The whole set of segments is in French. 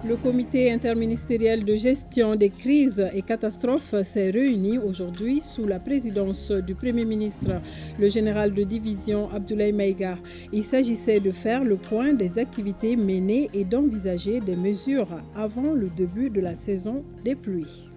Le comité interministériel de gestion des crises et catastrophes s'est réuni aujourd'hui sous la présidence du Premier ministre, le général de division Abdoulaye Maïga. Il s'agissait de faire le point des activités menées et d'envisager des mesures avant le début de la saison des pluies.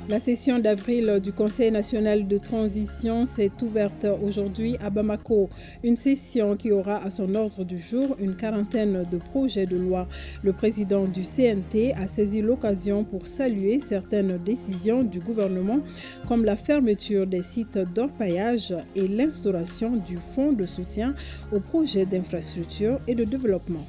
La session d'avril du Conseil national de transition s'est ouverte aujourd'hui à Bamako. Une session qui aura à son ordre du jour une quarantaine de projets de loi. Le président du CNT a saisi l'occasion pour saluer certaines décisions du gouvernement, comme la fermeture des sites d'orpaillage et l'instauration du fonds de soutien aux projets d'infrastructure et de développement.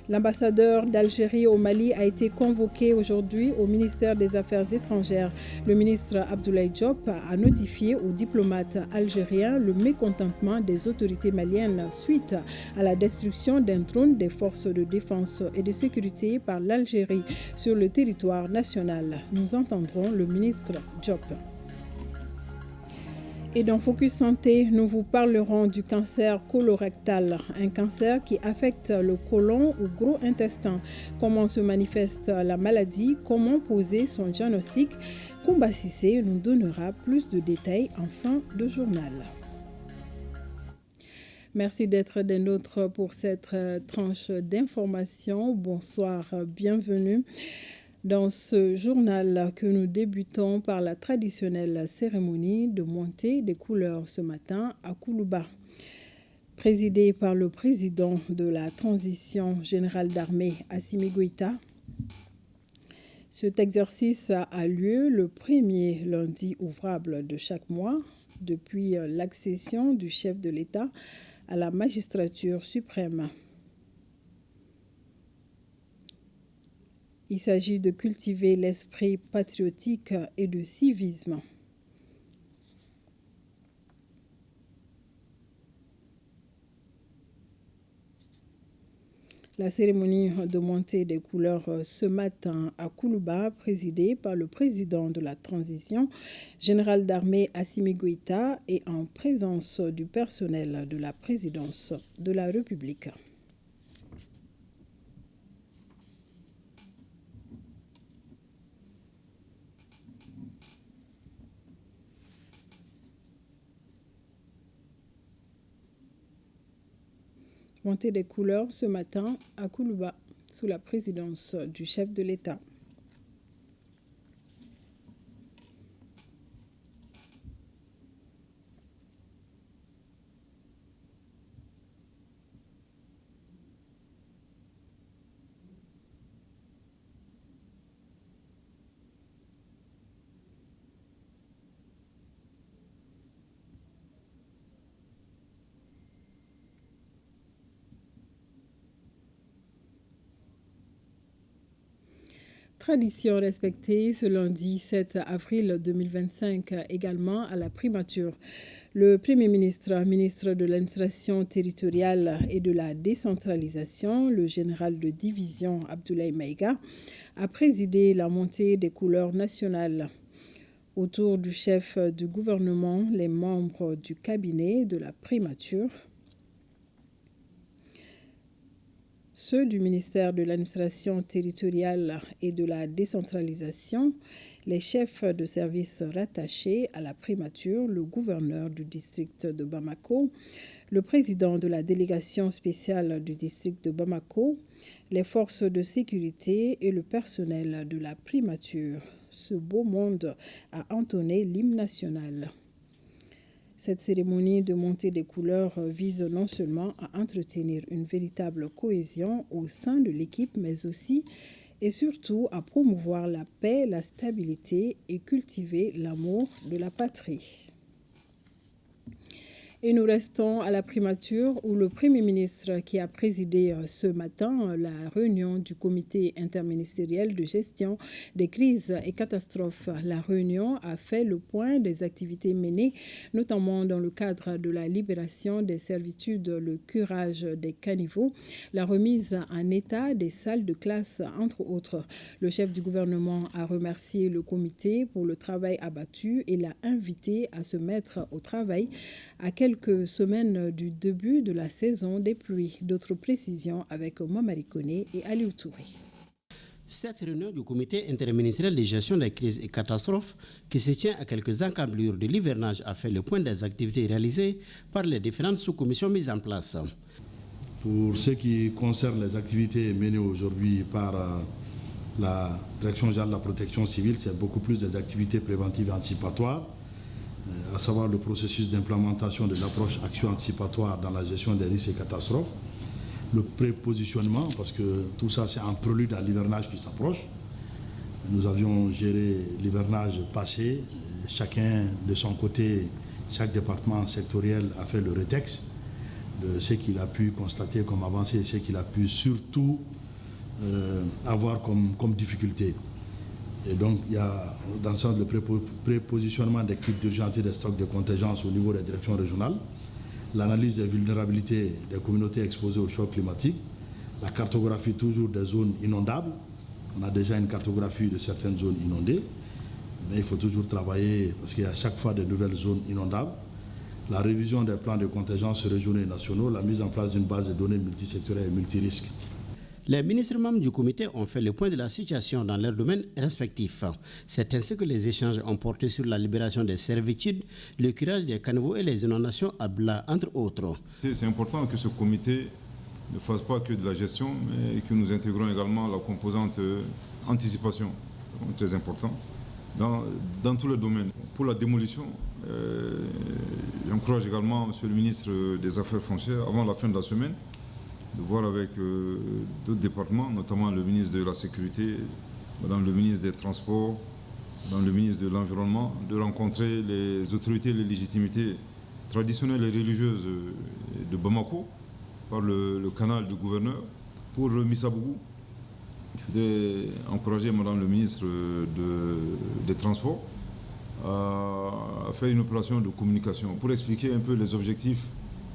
L'ambassadeur d'Algérie au Mali a été convoqué aujourd'hui au ministère des Affaires étrangères. Le ministre Abdoulaye Diop a notifié aux diplomates algériens le mécontentement des autorités maliennes suite à la destruction d'un drone des forces de défense et de sécurité par l'Algérie sur le territoire national. Nous entendrons le ministre Diop. Et dans Focus Santé, nous vous parlerons du cancer colorectal, un cancer qui affecte le côlon ou gros intestin. Comment se manifeste la maladie, comment poser son diagnostic. Koumba Sissé nous donnera plus de détails en fin de journal. Merci d'être des nôtres pour cette tranche d'information. Bonsoir, bienvenue. Dans ce journal que nous débutons par la traditionnelle cérémonie de montée des couleurs ce matin à Koulouba. Présidée par le président de la transition générale d'armée Assimi Goïta. Cet exercice a lieu le premier lundi ouvrable de chaque mois depuis l'accession du chef de l'État à la magistrature suprême. Il s'agit de cultiver l'esprit patriotique et de civisme. La cérémonie de montée des couleurs ce matin à Koulouba, présidée par le président de la transition, général d'armée Assimi Goïta, et en présence du personnel de la présidence de la République. Montée des couleurs ce matin à Koulouba, sous la présidence du chef de l'État. Tradition respectée ce lundi 7 avril 2025 également à la primature. Le Premier ministre, ministre de l'administration territoriale et de la décentralisation, le général de division Abdoulaye Maïga, a présidé la montée des couleurs nationales. Autour du chef du gouvernement, les membres du cabinet de la primature, ceux du ministère de l'administration territoriale et de la décentralisation, les chefs de service rattachés à la primature, le gouverneur du district de Bamako, le président de la délégation spéciale du district de Bamako, les forces de sécurité et le personnel de la primature. Ce beau monde a entonné l'hymne national. Cette cérémonie de montée des couleurs vise non seulement à entretenir une véritable cohésion au sein de l'équipe, mais aussi et surtout à promouvoir la paix, la stabilité et cultiver l'amour de la patrie. Et nous restons à la primature où le Premier ministre qui a présidé ce matin la réunion du comité interministériel de gestion des crises et catastrophes. La réunion a fait le point des activités menées, notamment dans le cadre de la libération des servitudes, le curage des caniveaux, la remise en état des salles de classe, entre autres. Le chef du gouvernement a remercié le comité pour le travail abattu et l'a invité à se mettre au travail à quelques quelques semaines du début de la saison des pluies. D'autres précisions avec Mohamed Koné et Aliou Touré. Cette réunion du comité interministériel de gestion des crises et catastrophes qui se tient à quelques encablures de l'hivernage a fait le point des activités réalisées par les différentes sous-commissions mises en place. Pour ce qui concerne les activités menées aujourd'hui par la Direction générale de la protection civile, c'est beaucoup plus des activités préventives et anticipatoires, à savoir le processus d'implémentation de l'approche action anticipatoire dans la gestion des risques et catastrophes, le prépositionnement, parce que tout ça c'est un prélude à l'hivernage qui s'approche. Nous avions géré l'hivernage passé, chacun de son côté, chaque département sectoriel a fait le rétex de ce qu'il a pu constater comme avancée et ce qu'il a pu surtout avoir comme difficulté. Et donc il y a dans le sens le prépositionnement des kits d'urgence et des stocks de contingence au niveau des directions régionales, l'analyse des vulnérabilités des communautés exposées au choc climatique, la cartographie toujours des zones inondables. On a déjà une cartographie de certaines zones inondées, mais il faut toujours travailler parce qu'il y a à chaque fois de nouvelles zones inondables. La révision des plans de contingence régionaux et nationaux, la mise en place d'une base de données multisectorielle et multirisques. Les ministres membres du comité ont fait le point de la situation dans leurs domaines respectifs. C'est ainsi que les échanges ont porté sur la libération des servitudes, le curage des caniveaux et les inondations à Bla, entre autres. C'est important que ce comité ne fasse pas que de la gestion, mais que nous intégrons également la composante anticipation, très important, dans tous les domaines. Pour la démolition, j'encourage également M. le ministre des Affaires foncières, avant la fin de la semaine, de voir avec d'autres départements, notamment le ministre de la Sécurité, Madame le ministre des Transports, Madame le ministre de l'Environnement, de rencontrer les autorités et les légitimités traditionnelles et religieuses de Bamako par le canal du gouverneur pour Missabougou. Je voudrais encourager Madame le ministre des Transports à faire une opération de communication pour expliquer un peu les objectifs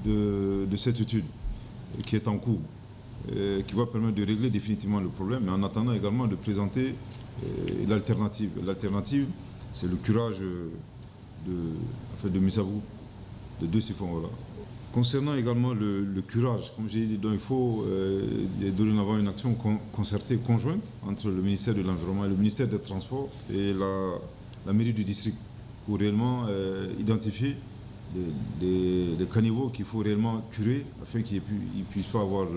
de cette étude qui est en cours, qui va permettre de régler définitivement le problème, mais en attendant également de présenter l'alternative. L'alternative, c'est le curage de Missabougou, de 2 siphons. Voilà. Concernant également le curage, comme j'ai dit, donc il faut dorénavant une action concertée, conjointe, entre le ministère de l'Environnement et le ministère des Transports et la mairie du district, pour réellement identifier les caniveaux qu'il faut réellement curer afin qu'ils ne puissent pas avoir,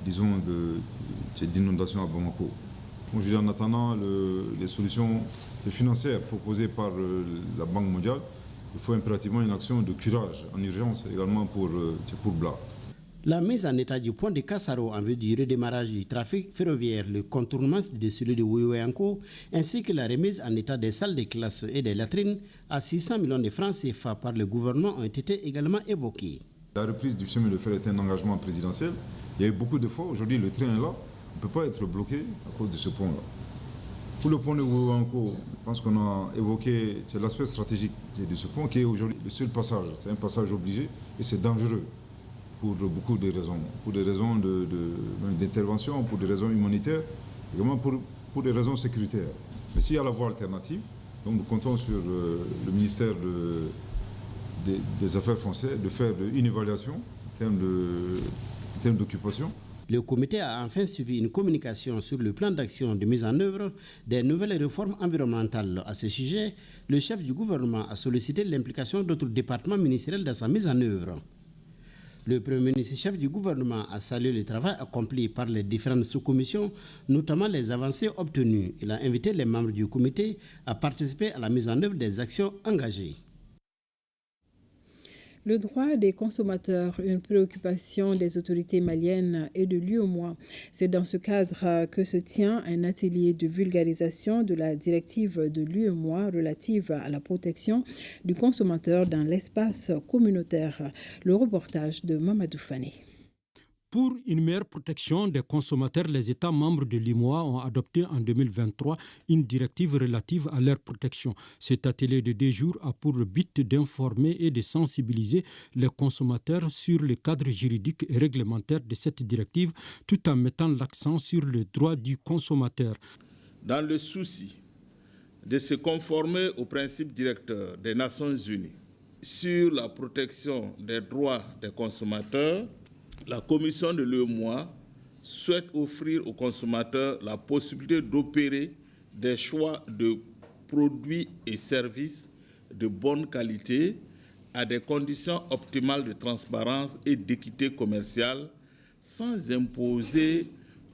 disons, d'inondation à Bamako. Moi, je dis en attendant les solutions financières proposées par la Banque mondiale, il faut impérativement une action de curage en urgence également pour Bla. La mise en état du pont de Kassaro en vue du redémarrage du trafic ferroviaire, le contournement de celui de Ouéouéanko, ainsi que la remise en état des salles de classe et des latrines à 600 millions de francs CFA par le gouvernement ont été également évoqués. La reprise du chemin de fer est un engagement présidentiel. Il y a eu beaucoup de fois. Aujourd'hui, le train est là. On ne peut pas être bloqué à cause de ce pont-là. Pour le pont de Ouéouéanko, je pense qu'on a évoqué l'aspect stratégique de ce pont qui est aujourd'hui le seul passage. C'est un passage obligé et c'est dangereux. Pour beaucoup de raisons. Pour des raisons d'intervention, pour des raisons humanitaires, également pour des raisons sécuritaires. Mais s'il y a la voie alternative, donc nous comptons sur le ministère des Affaires foncières de faire une évaluation en termes d'occupation. Le comité a enfin suivi une communication sur le plan d'action de mise en œuvre des nouvelles réformes environnementales. À ce sujet, le chef du gouvernement a sollicité l'implication d'autres départements ministériels dans sa mise en œuvre. Le Premier ministre chef du gouvernement a salué le travail accompli par les différentes sous-commissions, notamment les avancées obtenues. Il a invité les membres du comité à participer à la mise en œuvre des actions engagées. Le droit des consommateurs, une préoccupation des autorités maliennes et de l'UEMOA. C'est dans ce cadre que se tient un atelier de vulgarisation de la directive de l'UEMOA relative à la protection du consommateur dans l'espace communautaire. Le reportage de Mamadou Fane. Pour une meilleure protection des consommateurs, les États membres de l'UEMOA ont adopté en 2023 une directive relative à leur protection. Cet atelier de 2 jours a pour but d'informer et de sensibiliser les consommateurs sur le cadre juridique et réglementaire de cette directive, tout en mettant l'accent sur le droit du consommateur. Dans le souci de se conformer aux principes directeurs des Nations Unies sur la protection des droits des consommateurs, la Commission de l'UEMOA souhaite offrir aux consommateurs la possibilité d'opérer des choix de produits et services de bonne qualité à des conditions optimales de transparence et d'équité commerciale sans imposer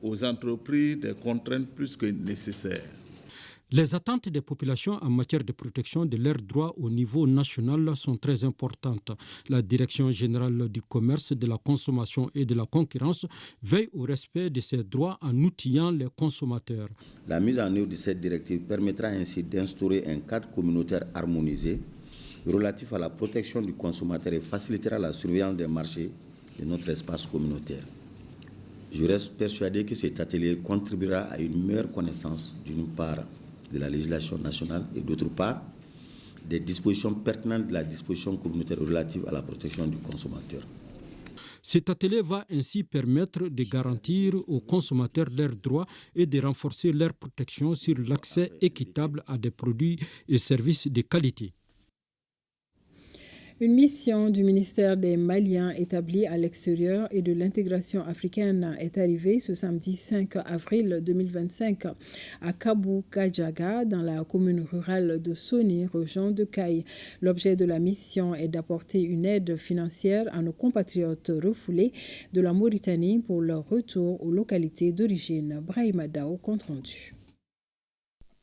aux entreprises des contraintes plus que nécessaires. Les attentes des populations en matière de protection de leurs droits au niveau national sont très importantes. La Direction générale du commerce, de la consommation et de la concurrence veille au respect de ces droits en outillant les consommateurs. La mise en œuvre de cette directive permettra ainsi d'instaurer un cadre communautaire harmonisé relatif à la protection du consommateur et facilitera la surveillance des marchés de notre espace communautaire. Je reste persuadé que cet atelier contribuera à une meilleure connaissance, d'une part, de la législation nationale et d'autre part, des dispositions pertinentes de la disposition communautaire relative à la protection du consommateur. Cet atelier va ainsi permettre de garantir aux consommateurs leurs droits et de renforcer leur protection sur l'accès équitable à des produits et services de qualité. Une mission du ministère des Maliens établi à l'extérieur et de l'intégration africaine est arrivée ce samedi 5 avril 2025 à Kabou-Gadjaga, dans la commune rurale de Soni, région de Caille. L'objet de la mission est d'apporter une aide financière à nos compatriotes refoulés de la Mauritanie pour leur retour aux localités d'origine. Brahima Dao, compte rendu.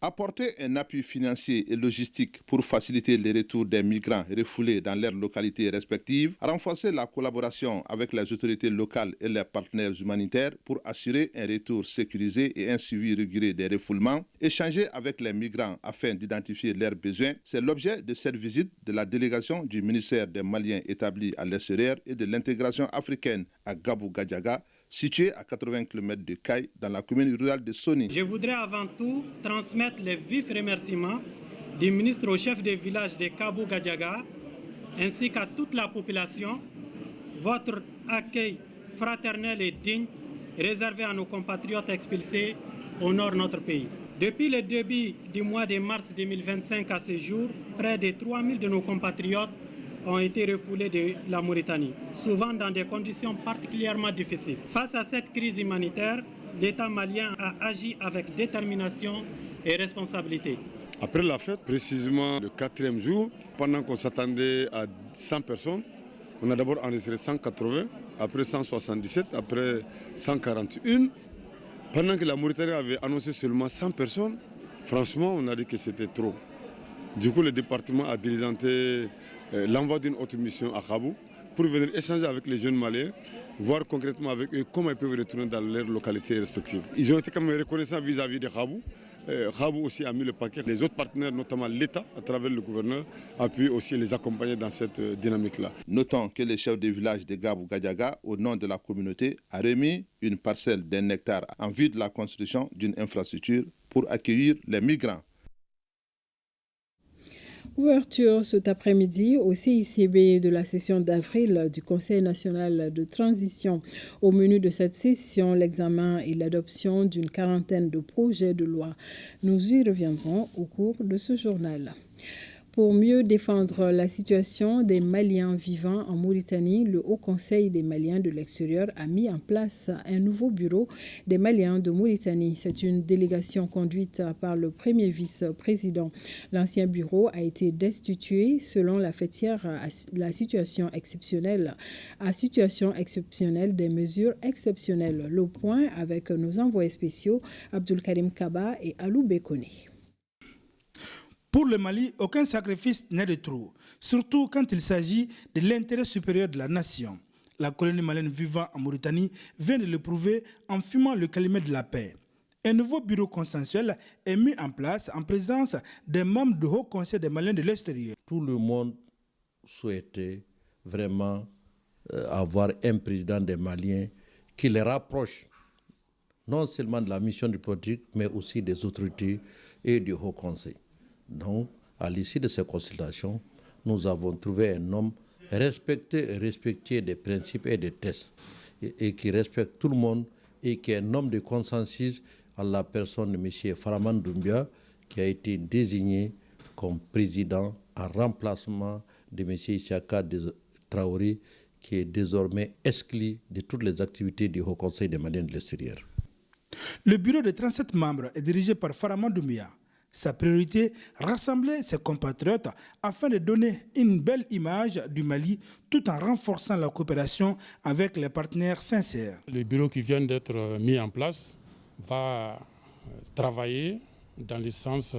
Apporter un appui financier et logistique pour faciliter le retour des migrants refoulés dans leurs localités respectives, renforcer la collaboration avec les autorités locales et les partenaires humanitaires pour assurer un retour sécurisé et un suivi régulier des refoulements, échanger avec les migrants afin d'identifier leurs besoins, c'est l'objet de cette visite de la délégation du ministère des Maliens établi à l'extérieur et de l'intégration africaine à Kabou-Gadjaga, situé à 80 km de Caille, dans la commune rurale de Soni. Je voudrais avant tout transmettre les vifs remerciements du ministre au chef de village de Kabou-Gadjaga, ainsi qu'à toute la population. Votre accueil fraternel et digne réservé à nos compatriotes expulsés au nord de notre pays. Depuis le début du mois de mars 2025 à ce jour, près de 3000 de nos compatriotes ont été refoulés de la Mauritanie, souvent dans des conditions particulièrement difficiles. Face à cette crise humanitaire, l'État malien a agi avec détermination et responsabilité. Après la fête, précisément le 4e jour, pendant qu'on s'attendait à 100 personnes, on a d'abord enregistré 180, après 177, après 141. Pendant que la Mauritanie avait annoncé seulement 100 personnes, franchement, on a dit que c'était trop. Du coup, le département a diligenté l'envoi d'une autre mission à Kabou pour venir échanger avec les jeunes Maliens, voir concrètement avec eux comment ils peuvent retourner dans leurs localités respectives. Ils ont été quand même reconnaissants vis-à-vis de Kabou. Kabou aussi a mis le paquet. Les autres partenaires, notamment l'État, à travers le gouverneur, a pu aussi les accompagner dans cette dynamique-là. Notons que le chef de village de Kabou-Gadjaga, au nom de la communauté, a remis une parcelle d'1 hectare en vue de la construction d'une infrastructure pour accueillir les migrants. Ouverture cet après-midi au CICB de la session d'avril du Conseil national de transition. Au menu de cette session, l'examen et l'adoption d'une quarantaine de projets de loi. Nous y reviendrons au cours de ce journal. Pour mieux défendre la situation des Maliens vivant en Mauritanie, le Haut Conseil des Maliens de l'extérieur a mis en place un nouveau bureau des Maliens de Mauritanie. C'est une délégation conduite par le premier vice-président. L'ancien bureau a été destitué selon la fêtière à situation exceptionnelle des mesures exceptionnelles. Le point avec nos envoyés spéciaux Abdul Karim Kaba et Alou Bekone. Pour le Mali, aucun sacrifice n'est de trop, surtout quand il s'agit de l'intérêt supérieur de la nation. La colonie malienne vivant en Mauritanie vient de le prouver en fumant le calumet de la paix. Un nouveau bureau consensuel est mis en place en présence des membres du Haut Conseil des Maliens de l'extérieur. Tout le monde souhaitait vraiment avoir un président des Maliens qui les rapproche non seulement de la mission diplomatique, mais aussi des autorités et du Haut Conseil. Donc, à l'issue de ces consultations, nous avons trouvé un homme respecté et respectueux des principes et des tests, et qui respecte tout le monde, et qui est un homme de consensus à la personne de M. Faraman Doumbia, qui a été désigné comme président en remplacement de M. Ishaka Traoré, qui est désormais exclu de toutes les activités du Haut Conseil des Maliens de l'extérieur. Le bureau de 37 membres est dirigé par Farama Doumbia. Sa priorité, rassembler ses compatriotes afin de donner une belle image du Mali tout en renforçant la coopération avec les partenaires sincères. Le bureau qui vient d'être mis en place va travailler dans le sens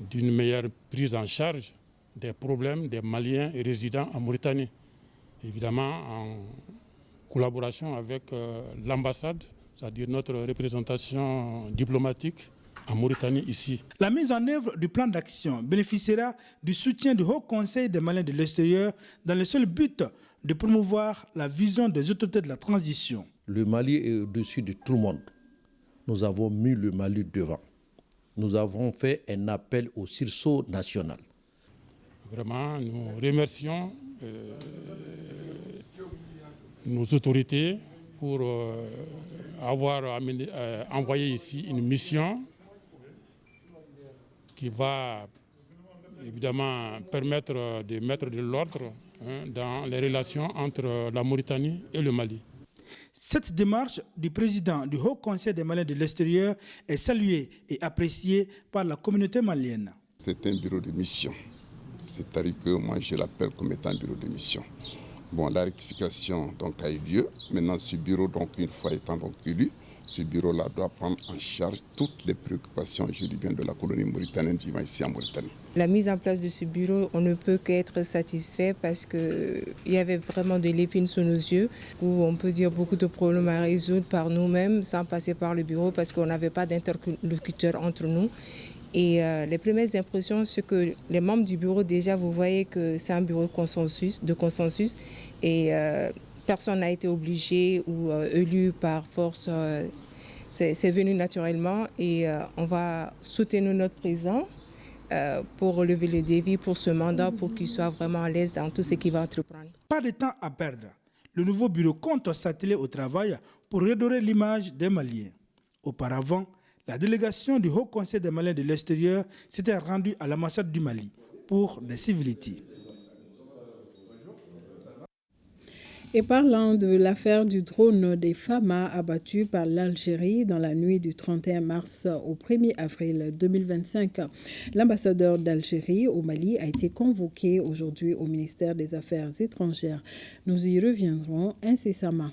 d'une meilleure prise en charge des problèmes des Maliens résidant en Mauritanie. Évidemment, en collaboration avec l'ambassade, c'est-à-dire notre représentation diplomatique en Mauritanie ici. La mise en œuvre du plan d'action bénéficiera du soutien du Haut Conseil des Maliens de l'extérieur dans le seul but de promouvoir la vision des autorités de la transition. Le Mali est au-dessus de tout le monde. Nous avons mis le Mali devant. Nous avons fait un appel au sursaut national. Vraiment, nous remercions nos autorités pour avoir envoyé ici une mission qui va évidemment permettre de mettre de l'ordre dans les relations entre la Mauritanie et le Mali. Cette démarche du président du Haut Conseil des Maliens de l'extérieur est saluée et appréciée par la communauté malienne. C'est un bureau de mission. C'est-à-dire que moi je l'appelle comme étant un bureau de mission. Bon, la rectification donc a eu lieu. Maintenant, ce bureau, donc, une fois étant donc élu, ce bureau-là doit prendre en charge toutes les préoccupations, je dis bien, de la colonie mauritanienne vivant ici en Mauritanie. La mise en place de ce bureau, on ne peut qu'être satisfait parce qu'il y avait vraiment de l'épine sous nos yeux, où on peut dire beaucoup de problèmes à résoudre par nous-mêmes sans passer par le bureau parce qu'on n'avait pas d'interlocuteur entre nous. Et les premières impressions, c'est que les membres du bureau, déjà, vous voyez que c'est un bureau de consensus et personne n'a été obligé ou élu par force. C'est venu naturellement et on va soutenir notre président pour relever le défi pour ce mandat, pour qu'il soit vraiment à l'aise dans tout ce qu'il va entreprendre. Pas de temps à perdre. Le nouveau bureau compte s'atteler au travail pour redorer l'image des Maliens. Auparavant, la délégation du Haut Conseil des Maliens de l'extérieur s'était rendue à l'ambassade du Mali pour des civilités. Et parlant de l'affaire du drone des FAMA abattu par l'Algérie dans la nuit du 31 mars au 1er avril 2025, l'ambassadeur d'Algérie au Mali a été convoqué aujourd'hui au ministère des Affaires étrangères. Nous y reviendrons incessamment.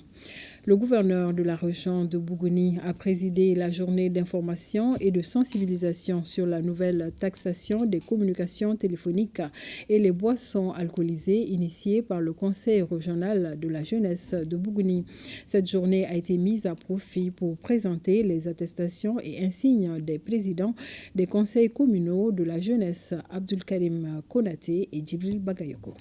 Le gouverneur de la région de Bougouni a présidé la journée d'information et de sensibilisation sur la nouvelle taxation des communications téléphoniques et les boissons alcoolisées initiée par le Conseil régional de la jeunesse de Bougouni. Cette journée a été mise à profit pour présenter les attestations et insignes des présidents des conseils communaux de la jeunesse, Abdul Karim Konaté et Djibril Bagayoko.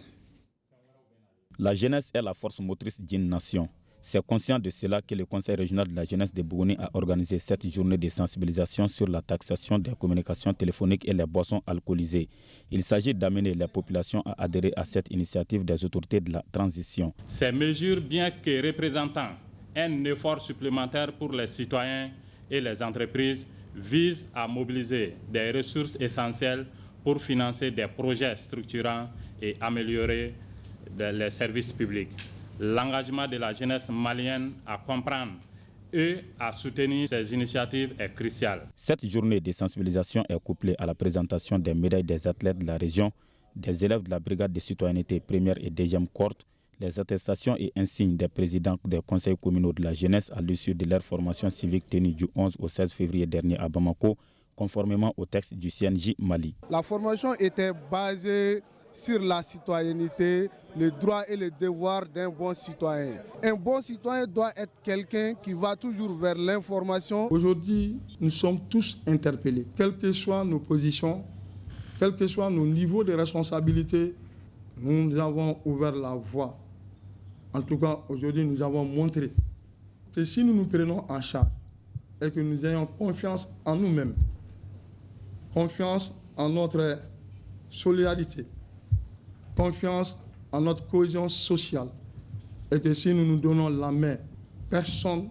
La jeunesse est la force motrice d'une nation. C'est conscient de cela que le Conseil régional de la jeunesse de Bougouni a organisé cette journée de sensibilisation sur la taxation des communications téléphoniques et les boissons alcoolisées. Il s'agit d'amener la population à adhérer à cette initiative des autorités de la transition. Ces mesures, bien que représentant un effort supplémentaire pour les citoyens et les entreprises, visent à mobiliser des ressources essentielles pour financer des projets structurants et améliorer les services publics. L'engagement de la jeunesse malienne à comprendre et à soutenir ces initiatives est crucial. Cette journée de sensibilisation est couplée à la présentation des médailles des athlètes de la région, des élèves de la brigade de citoyenneté première et deuxième cohorte, les attestations et insignes des présidents des conseils communaux de la jeunesse à l'issue de leur formation civique tenue du 11 au 16 février dernier à Bamako, conformément au texte du CNJ Mali. La formation était basée sur la citoyenneté, les droits et les devoirs d'un bon citoyen. Un bon citoyen doit être quelqu'un qui va toujours vers l'information. Aujourd'hui, nous sommes tous interpellés. Quelles que soient nos positions, quels que soient nos niveaux de responsabilité, nous avons ouvert la voie. En tout cas, aujourd'hui, nous avons montré que si nous nous prenons en charge et que nous ayons confiance en nous-mêmes, confiance en notre solidarité, confiance en notre cohésion sociale et que si nous nous donnons la main, personne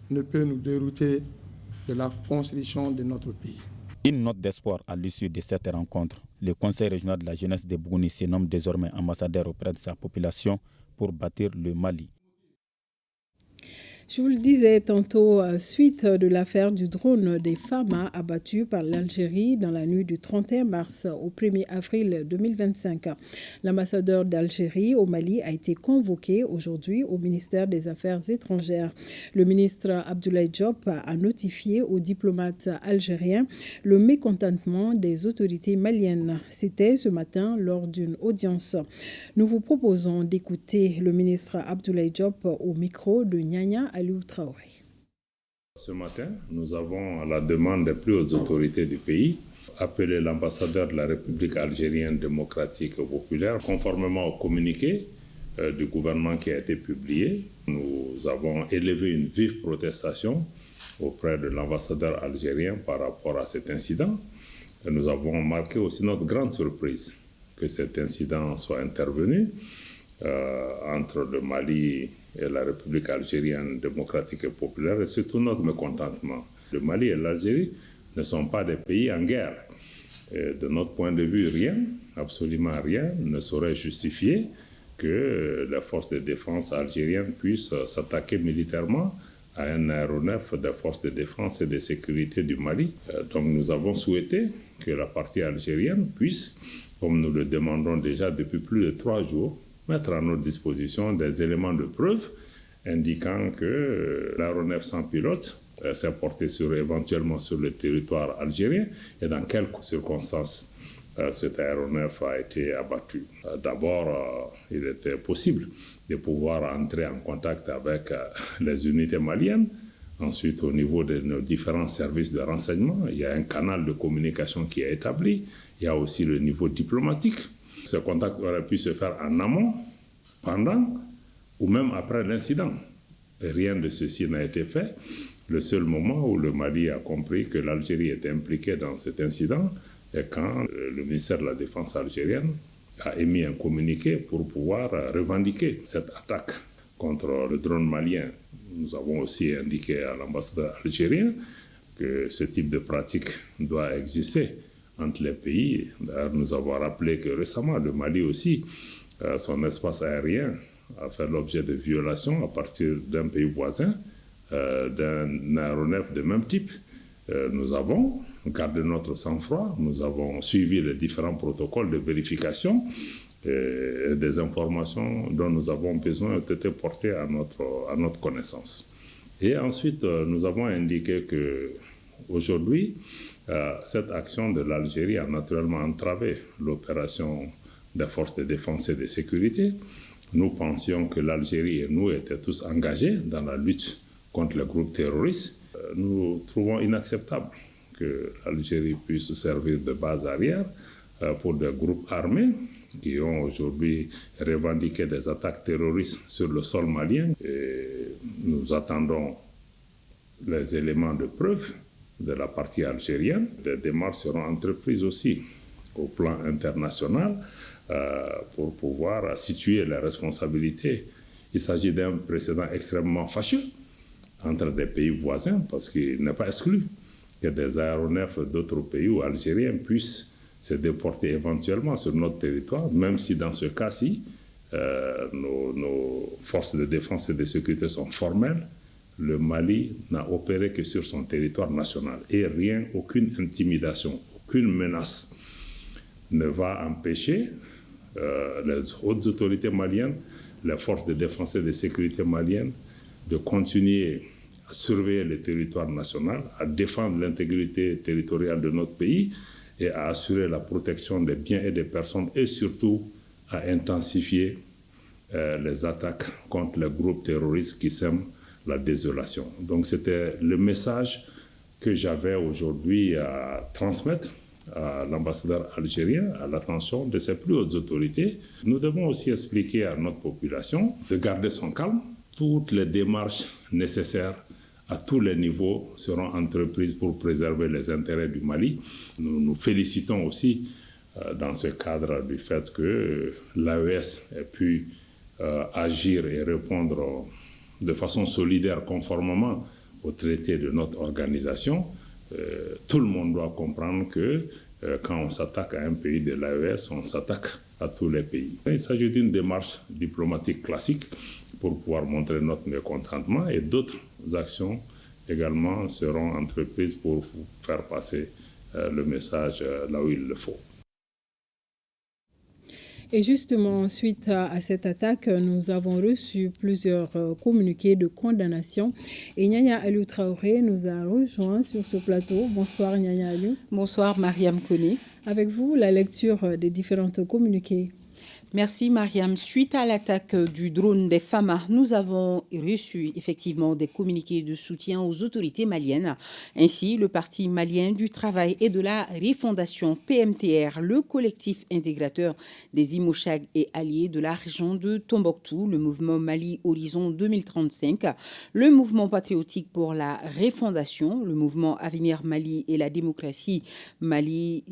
ne peut nous dérouter de la construction de notre pays. Une note d'espoir à l'issue de cette rencontre. Le Conseil régional de la jeunesse de Bougouni se nomme désormais ambassadeur auprès de sa population pour bâtir le Mali. Je vous le disais tantôt, suite de l'affaire du drone des Fama abattu par l'Algérie dans la nuit du 31 mars au 1er avril 2025. L'ambassadeur d'Algérie au Mali a été convoqué aujourd'hui au ministère des Affaires étrangères. Le ministre Abdoulaye Diop a notifié aux diplomates algériens le mécontentement des autorités maliennes. C'était ce matin lors d'une audience. Nous vous proposons d'écouter le ministre Abdoulaye Diop au micro de Nyanya Aliou Traoré. Ce matin, nous avons, à la demande des plus hautes autorités du pays, appelé l'ambassadeur de la République algérienne démocratique et populaire, conformément au communiqué du gouvernement qui a été publié. Nous avons élevé une vive protestation auprès de l'ambassadeur algérien par rapport à cet incident. Et nous avons marqué aussi notre grande surprise que cet incident soit intervenu entre le Mali et la République algérienne démocratique et populaire, et surtout notre mécontentement. Le Mali et l'Algérie ne sont pas des pays en guerre. Et de notre point de vue, rien, absolument rien, ne saurait justifier que les forces de défense algériennes puissent s'attaquer militairement à un aéronef des forces de défense et de sécurité du Mali. Donc nous avons souhaité que la partie algérienne puisse, comme nous le demandons déjà depuis plus de 3 jours, mettre à notre disposition des éléments de preuve indiquant que l'aéronef sans pilote s'est porté éventuellement sur le territoire algérien et dans quelles circonstances cet aéronef a été abattu. D'abord, il était possible de pouvoir entrer en contact avec les unités maliennes. Ensuite, au niveau de nos différents services de renseignement, il y a un canal de communication qui est établi. Il y a aussi le niveau diplomatique. Ce contact aurait pu se faire en amont, pendant ou même après l'incident. Rien de ceci n'a été fait. Le seul moment où le Mali a compris que l'Algérie était impliquée dans cet incident est quand le ministère de la Défense algérienne a émis un communiqué pour pouvoir revendiquer cette attaque contre le drone malien. Nous avons aussi indiqué à l'ambassadeur algérien que ce type de pratique doit exister entre les pays. D'ailleurs, nous avons rappelé que récemment, le Mali aussi, son espace aérien a fait l'objet de violations à partir d'un pays voisin, d'un aéronef de même type. Nous avons gardé notre sang-froid, nous avons suivi les différents protocoles de vérification et des informations dont nous avons besoin ont été portées à notre connaissance. Et ensuite, nous avons indiqué qu'aujourd'hui, cette action de l'Algérie a naturellement entravé l'opération des forces de défense et de sécurité. Nous pensions que l'Algérie et nous étaient tous engagés dans la lutte contre les groupes terroristes. Nous trouvons inacceptable que l'Algérie puisse servir de base arrière pour des groupes armés qui ont aujourd'hui revendiqué des attaques terroristes sur le sol malien. Et nous attendons les éléments de preuve de la partie algérienne. Des démarches seront entreprises aussi au plan international pour pouvoir situer les responsabilités. Il s'agit d'un précédent extrêmement fâcheux entre des pays voisins parce qu'il n'est pas exclu que des aéronefs d'autres pays ou algériens puissent se déporter éventuellement sur notre territoire, même si dans ce cas-ci, nos forces de défense et de sécurité sont formelles. Le Mali n'a opéré que sur son territoire national et rien, aucune intimidation, aucune menace ne va empêcher les hautes autorités maliennes, les forces de défense et de sécurité maliennes de continuer à surveiller le territoire national, à défendre l'intégrité territoriale de notre pays et à assurer la protection des biens et des personnes et surtout à intensifier les attaques contre les groupes terroristes qui sèment la désolation. Donc c'était le message que j'avais aujourd'hui à transmettre à l'ambassadeur algérien, à l'attention de ses plus hautes autorités. Nous devons aussi expliquer à notre population de garder son calme. Toutes les démarches nécessaires à tous les niveaux seront entreprises pour préserver les intérêts du Mali. Nous nous félicitons aussi dans ce cadre du fait que l'AES ait pu agir et répondre de façon solidaire conformément au traité de notre organisation. tout le monde doit comprendre que quand on s'attaque à un pays de l'AES, on s'attaque à tous les pays. Il s'agit d'une démarche diplomatique classique pour pouvoir montrer notre mécontentement, et d'autres actions également seront entreprises pour faire passer le message là où il le faut. Et justement, suite à cette attaque, nous avons reçu plusieurs communiqués de condamnation. Et Nyanya Aliou Traoré nous a rejoints sur ce plateau. Bonsoir Nyanya Aliou. Bonsoir Mariam Koné. Avec vous, la lecture des différentes communiqués. Merci Mariam. Suite à l'attaque du drone des FAMA, nous avons reçu effectivement des communiqués de soutien aux autorités maliennes. Ainsi, le Parti malien du travail et de la refondation PMTR, le collectif intégrateur des Imochag et alliés de la région de Tombouctou, le mouvement Mali Horizon 2035, le mouvement patriotique pour la refondation, le mouvement Avenir Mali et la démocratie Mali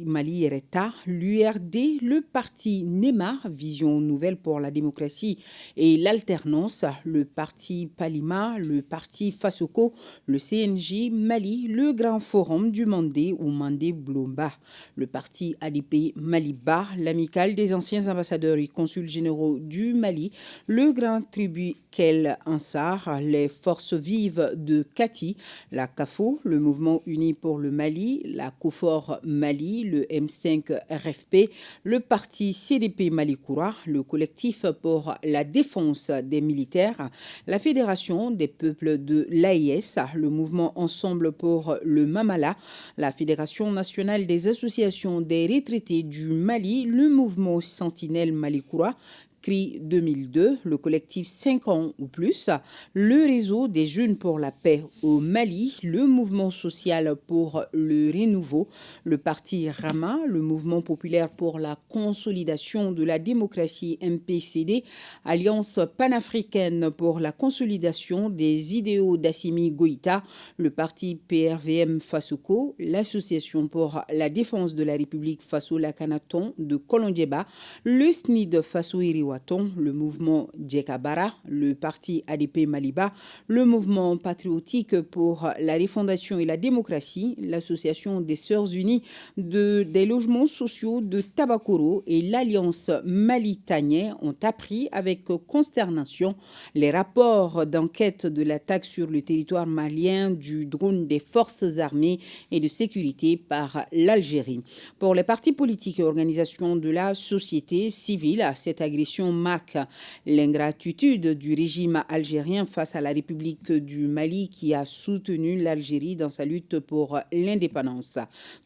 Ereta, l'URD, le parti NEMA, Vision nouvelle pour la démocratie et l'alternance, le parti Palima, le parti Fasoko, le CNJ Mali, le Grand Forum du Mandé ou Mandé Blomba, le parti ADP Maliba, l'amicale des anciens ambassadeurs et consuls généraux du Mali, le Grand Tribu Kel Ansar, les forces vives de Kati, la CAFO, le mouvement uni pour le Mali, la COFOR Mali, le M5 RFP, le parti CDP Malikoura, le collectif pour la défense des militaires, la Fédération des peuples de l'AIS, le mouvement Ensemble pour le Mamala, la Fédération nationale des associations des retraités du Mali, le mouvement Sentinelle Malikoura, CRI 2002, le collectif 5 ans ou plus, le réseau des jeunes pour la paix au Mali, le mouvement social pour le renouveau, le parti Rama, le mouvement populaire pour la consolidation de la démocratie MPCD, Alliance panafricaine pour la consolidation des idéaux d'Assimi Goïta, le parti PRVM Fasoko, l'association pour la défense de la République Faso Lakanaton de Kolondjeba, le SNID Faso Iriwa, le mouvement Djekabara, le parti ADP Maliba, le mouvement patriotique pour la refondation et la démocratie, l'association des Sœurs Unies des logements sociaux de Tabakoro et l'Alliance Mali-Tagné ont appris avec consternation les rapports d'enquête de l'attaque sur le territoire malien du drone des forces armées et de sécurité par l'Algérie. Pour les partis politiques et organisations de la société civile, cette agression marque l'ingratitude du régime algérien face à la République du Mali qui a soutenu l'Algérie dans sa lutte pour l'indépendance.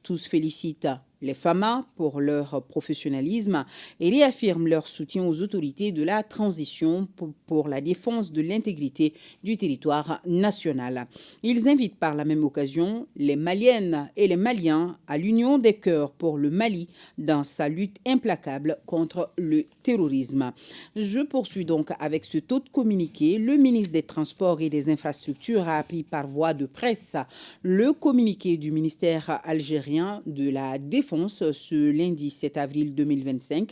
Tous félicitent les FAMA pour leur professionnalisme et réaffirment leur soutien aux autorités de la transition pour la défense de l'intégrité du territoire national. Ils invitent par la même occasion les Maliennes et les Maliens à l'union des cœurs pour le Mali dans sa lutte implacable contre le terrorisme. Je poursuis donc avec ce taux de communiqué. Le ministre des Transports et des Infrastructures a appris par voie de presse le communiqué du ministère algérien de la Défense ce lundi 7 avril 2025,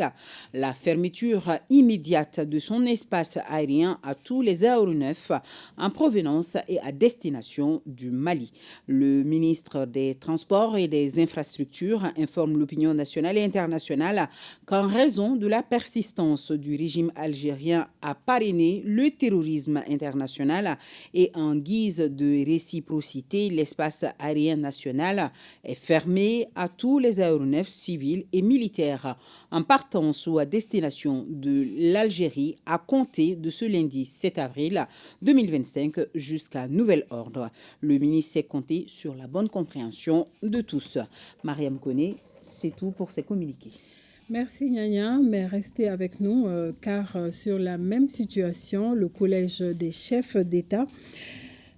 la fermeture immédiate de son espace aérien à tous les aéronefs en provenance et à destination du Mali. Le ministre des Transports et des Infrastructures informe l'opinion nationale et internationale qu'en raison de la persistance du régime algérien à parrainer le terrorisme international et en guise de réciprocité, l'espace aérien national est fermé à tous les aéronefs civils et militaires en partance ou à destination de l'Algérie à compter de ce lundi 7 avril 2025 jusqu'à nouvel ordre. Le ministre s'est compté sur la bonne compréhension de tous. Mariam Koné, c'est tout pour ces communiqués. Merci Nyanya, mais restez avec nous car sur la même situation, le collège des chefs d'État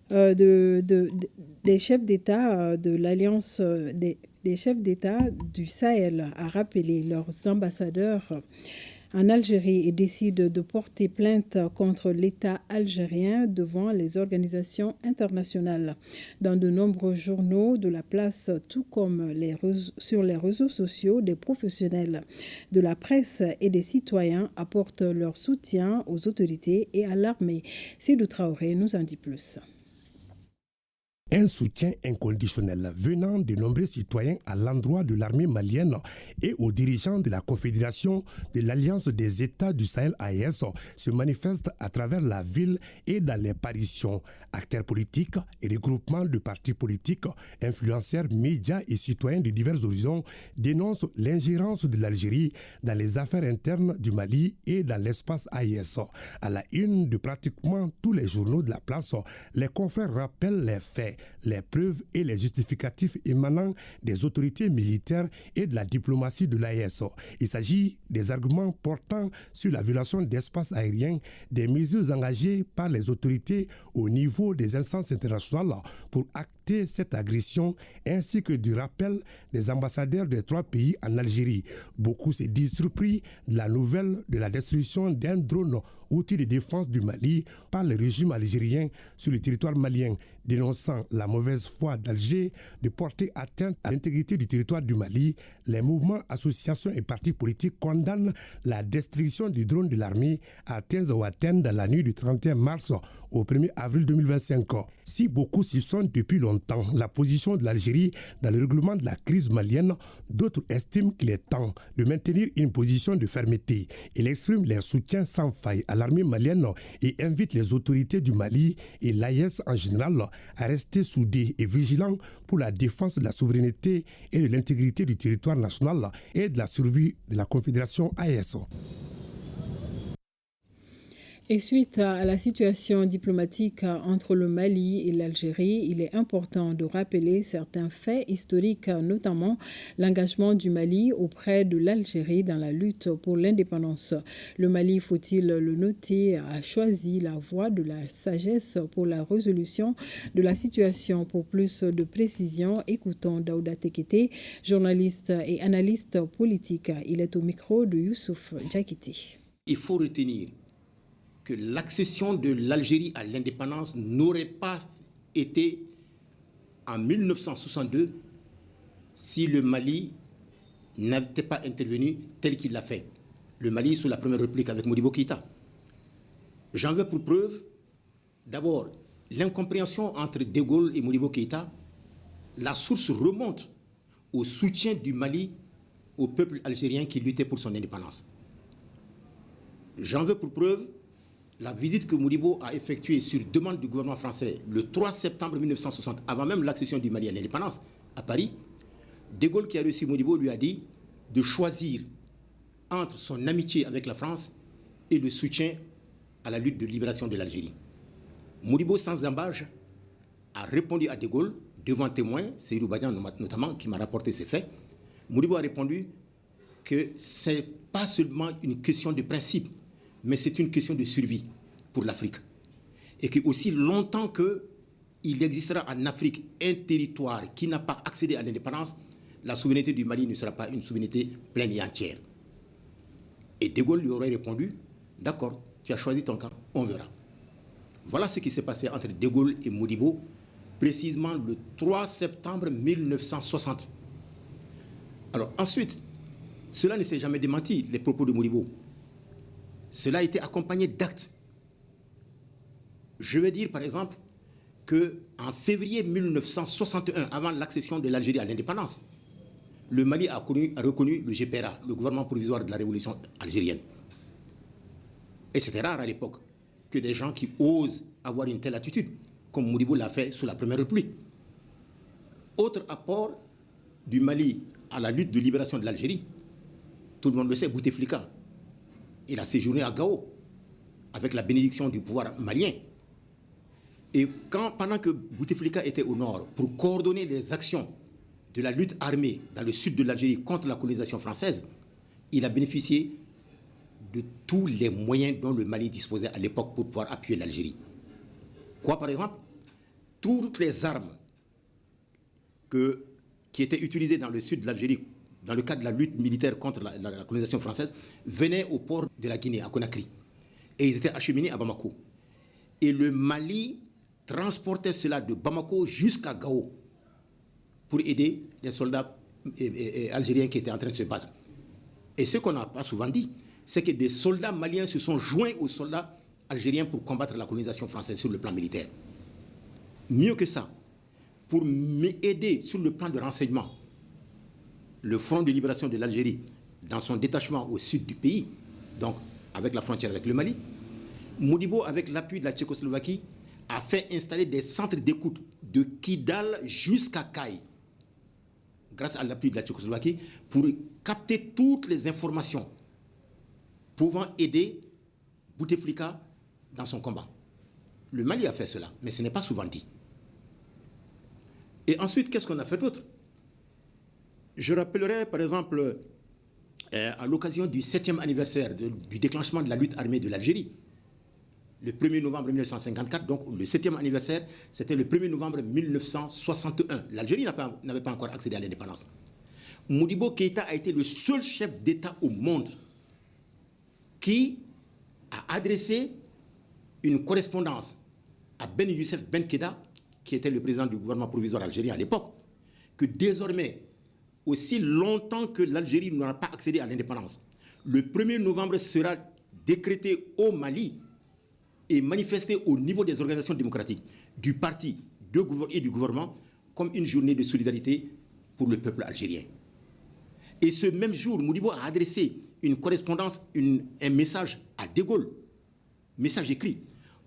des chefs d'État de l'Alliance des chefs d'État du Sahel a rappelé leurs ambassadeurs en Algérie et décide de porter plainte contre l'État algérien devant les organisations internationales. Dans de nombreux journaux de la place, tout comme sur les réseaux sociaux, des professionnels de la presse et des citoyens apportent leur soutien aux autorités et à l'armée. Sédou Traoré nous en dit plus. Un soutien inconditionnel venant de nombreux citoyens à l'endroit de l'armée malienne et aux dirigeants de la Confédération de l'Alliance des États du Sahel AES se manifeste à travers la ville et dans les parutions. Acteurs politiques et regroupements de partis politiques, influenceurs, médias et citoyens de divers horizons dénoncent l'ingérence de l'Algérie dans les affaires internes du Mali et dans l'espace AES. À la une de pratiquement tous les journaux de la place, les confrères rappellent les faits, les preuves et les justificatifs émanant des autorités militaires et de la diplomatie de l'AES. Il s'agit des arguments portant sur la violation d'espaces aériens, des mesures engagées par les autorités au niveau des instances internationales pour acter cette agression, ainsi que du rappel des ambassadeurs des 3 pays en Algérie. Beaucoup se disent surpris de la nouvelle de la destruction d'un drone outil de défense du Mali par le régime algérien sur le territoire malien, dénonçant la mauvaise foi d'Alger de porter atteinte à l'intégrité du territoire du Mali. Les mouvements, associations et partis politiques condamnent la destruction du drone de l'armée à Tinzaouaten dans la nuit du 31 mars au 1er avril 2025. Si beaucoup soupçonnent depuis longtemps la position de l'Algérie dans le règlement de la crise malienne, d'autres estiment qu'il est temps de maintenir une position de fermeté. Ils expriment leur soutien sans faille à l'armée malienne et invitent les autorités du Mali et l'AES en général à rester soudés et vigilants pour la défense de la souveraineté et de l'intégrité du territoire national et de la survie de la Confédération AES. Et suite à la situation diplomatique entre le Mali et l'Algérie, il est important de rappeler certains faits historiques, notamment l'engagement du Mali auprès de l'Algérie dans la lutte pour l'indépendance. Le Mali, faut-il le noter, a choisi la voie de la sagesse pour la résolution de la situation. Pour plus de précision, écoutons Daouda Tekete, journaliste et analyste politique. Il est au micro de Youssouf Djakité. Il faut retenir que l'accession de l'Algérie à l'indépendance n'aurait pas été en 1962 si le Mali n'avait pas intervenu tel qu'il l'a fait. Le Mali sous la Première République avec Modibo Keïta. J'en veux pour preuve, d'abord, l'incompréhension entre De Gaulle et Modibo Keïta. La source remonte au soutien du Mali au peuple algérien qui luttait pour son indépendance. J'en veux pour preuve la visite que Modibo a effectuée sur demande du gouvernement français le 3 septembre 1960, avant même l'accession du Mali à l'indépendance, à Paris. De Gaulle, qui a reçu Modibo, lui a dit de choisir entre son amitié avec la France et le soutien à la lutte de libération de l'Algérie. Modibo, sans embâche, a répondu à De Gaulle, devant témoins, Seydou Badian notamment, qui m'a rapporté ces faits. Modibo a répondu que ce n'est pas seulement une question de principe, mais c'est une question de survie pour l'Afrique. Et que aussi longtemps qu'il existera en Afrique un territoire qui n'a pas accédé à l'indépendance, la souveraineté du Mali ne sera pas une souveraineté pleine et entière. Et De Gaulle lui aurait répondu, d'accord, tu as choisi ton camp, on verra. Voilà ce qui s'est passé entre De Gaulle et Modibo, précisément le 3 septembre 1960. Alors ensuite, cela ne s'est jamais démenti, les propos de Modibo. Cela a été accompagné d'actes. Je vais dire par exemple qu'en février 1961, avant l'accession de l'Algérie à l'indépendance, le Mali a reconnu le GPRA, le gouvernement provisoire de la révolution algérienne. Et c'était rare à l'époque que des gens qui osent avoir une telle attitude, comme Modibo l'a fait sous la Première République. Autre apport du Mali à la lutte de libération de l'Algérie, tout le monde le sait, Bouteflika. Il a séjourné à Gao avec la bénédiction du pouvoir malien. Et pendant que Bouteflika était au nord pour coordonner les actions de la lutte armée dans le sud de l'Algérie contre la colonisation française, il a bénéficié de tous les moyens dont le Mali disposait à l'époque pour pouvoir appuyer l'Algérie. Quoi par exemple? Toutes les armes qui étaient utilisées dans le sud de l'Algérie dans le cadre de la lutte militaire contre la colonisation française, venaient au port de la Guinée, à Conakry. Et ils étaient acheminés à Bamako. Et le Mali transportait cela de Bamako jusqu'à Gao pour aider les soldats algériens qui étaient en train de se battre. Et ce qu'on n'a pas souvent dit, c'est que des soldats maliens se sont joints aux soldats algériens pour combattre la colonisation française sur le plan militaire. Mieux que ça, pour m'aider sur le plan de renseignement le Front de libération de l'Algérie dans son détachement au sud du pays, donc avec la frontière avec le Mali. Modibo, avec l'appui de la Tchécoslovaquie, a fait installer des centres d'écoute de Kidal jusqu'à Kayes, grâce à l'appui de la Tchécoslovaquie, pour capter toutes les informations pouvant aider Bouteflika dans son combat. Le Mali a fait cela, mais ce n'est pas souvent dit. Et ensuite, qu'est-ce qu'on a fait d'autre? Je rappellerai, par exemple, à l'occasion du 7e anniversaire du déclenchement de la lutte armée de l'Algérie, le 1er novembre 1954, donc le 7e anniversaire, c'était le 1er novembre 1961. L'Algérie n'avait pas encore accédé à l'indépendance. Modibo Keïta a été le seul chef d'État au monde qui a adressé une correspondance à Ben Youssef Ben Keda, qui était le président du gouvernement provisoire algérien à l'époque, que désormais, aussi longtemps que l'Algérie n'aura pas accédé à l'indépendance, le 1er novembre sera décrété au Mali et manifesté au niveau des organisations démocratiques, du parti et du gouvernement, comme une journée de solidarité pour le peuple algérien. Et ce même jour, Modibo a adressé une correspondance, un message à De Gaulle, message écrit,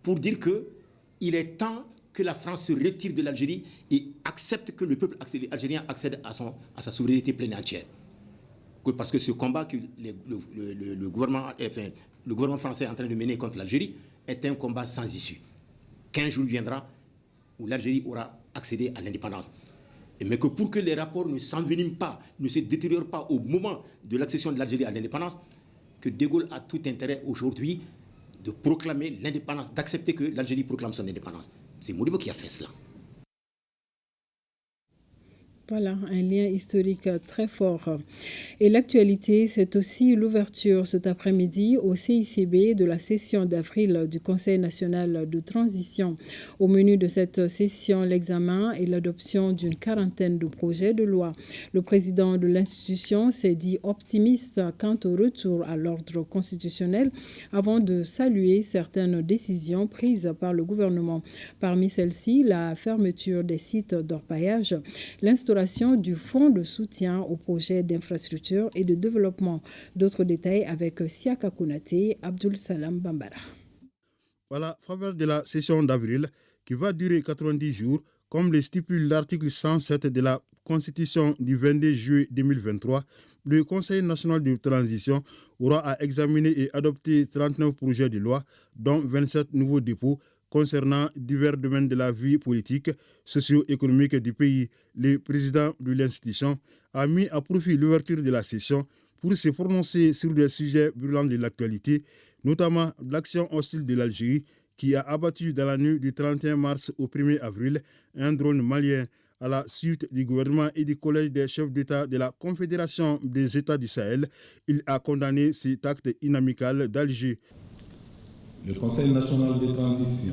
pour dire qu'il est temps que la France se retire de l'Algérie et accepte que le peuple algérien accède à sa souveraineté pleine et entière. Parce que ce combat que le gouvernement français est en train de mener contre l'Algérie est un combat sans issue. Qu'un jour viendra où l'Algérie aura accédé à l'indépendance. Mais que pour que les rapports ne s'enveniment pas, ne se détériorent pas au moment de l'accession de l'Algérie à l'indépendance, que De Gaulle a tout intérêt aujourd'hui de proclamer l'indépendance, d'accepter que l'Algérie proclame son indépendance. C'est Modibo qui a fait cela. Voilà, un lien historique très fort. Et l'actualité, c'est aussi l'ouverture cet après-midi au CICB de la session d'avril du Conseil national de transition. Au menu de cette session, l'examen et l'adoption d'une quarantaine de projets de loi. Le président de l'institution s'est dit optimiste quant au retour à l'ordre constitutionnel avant de saluer certaines décisions prises par le gouvernement. Parmi celles-ci, la fermeture des sites d'orpaillage, l'instauration du fonds de soutien aux projets d'infrastructure et de développement. D'autres détails avec Siaka Kounate, Abdul Salam Bambara. Voilà, faveur de la session d'avril qui va durer 90 jours, comme le stipule l'article 107 de la Constitution du 22 juillet 2023. Le Conseil national de transition aura à examiner et adopter 39 projets de loi, dont 27 nouveaux dépôts, concernant divers domaines de la vie politique, socio-économique du pays. Le président de l'institution a mis à profit l'ouverture de la session pour se prononcer sur des sujets brûlants de l'actualité, notamment l'action hostile de l'Algérie qui a abattu dans la nuit du 31 mars au 1er avril un drone malien. À la suite du gouvernement et du collège des chefs d'État de la Confédération des États du Sahel, il a condamné cet acte inamical d'Alger. Le Conseil national de transition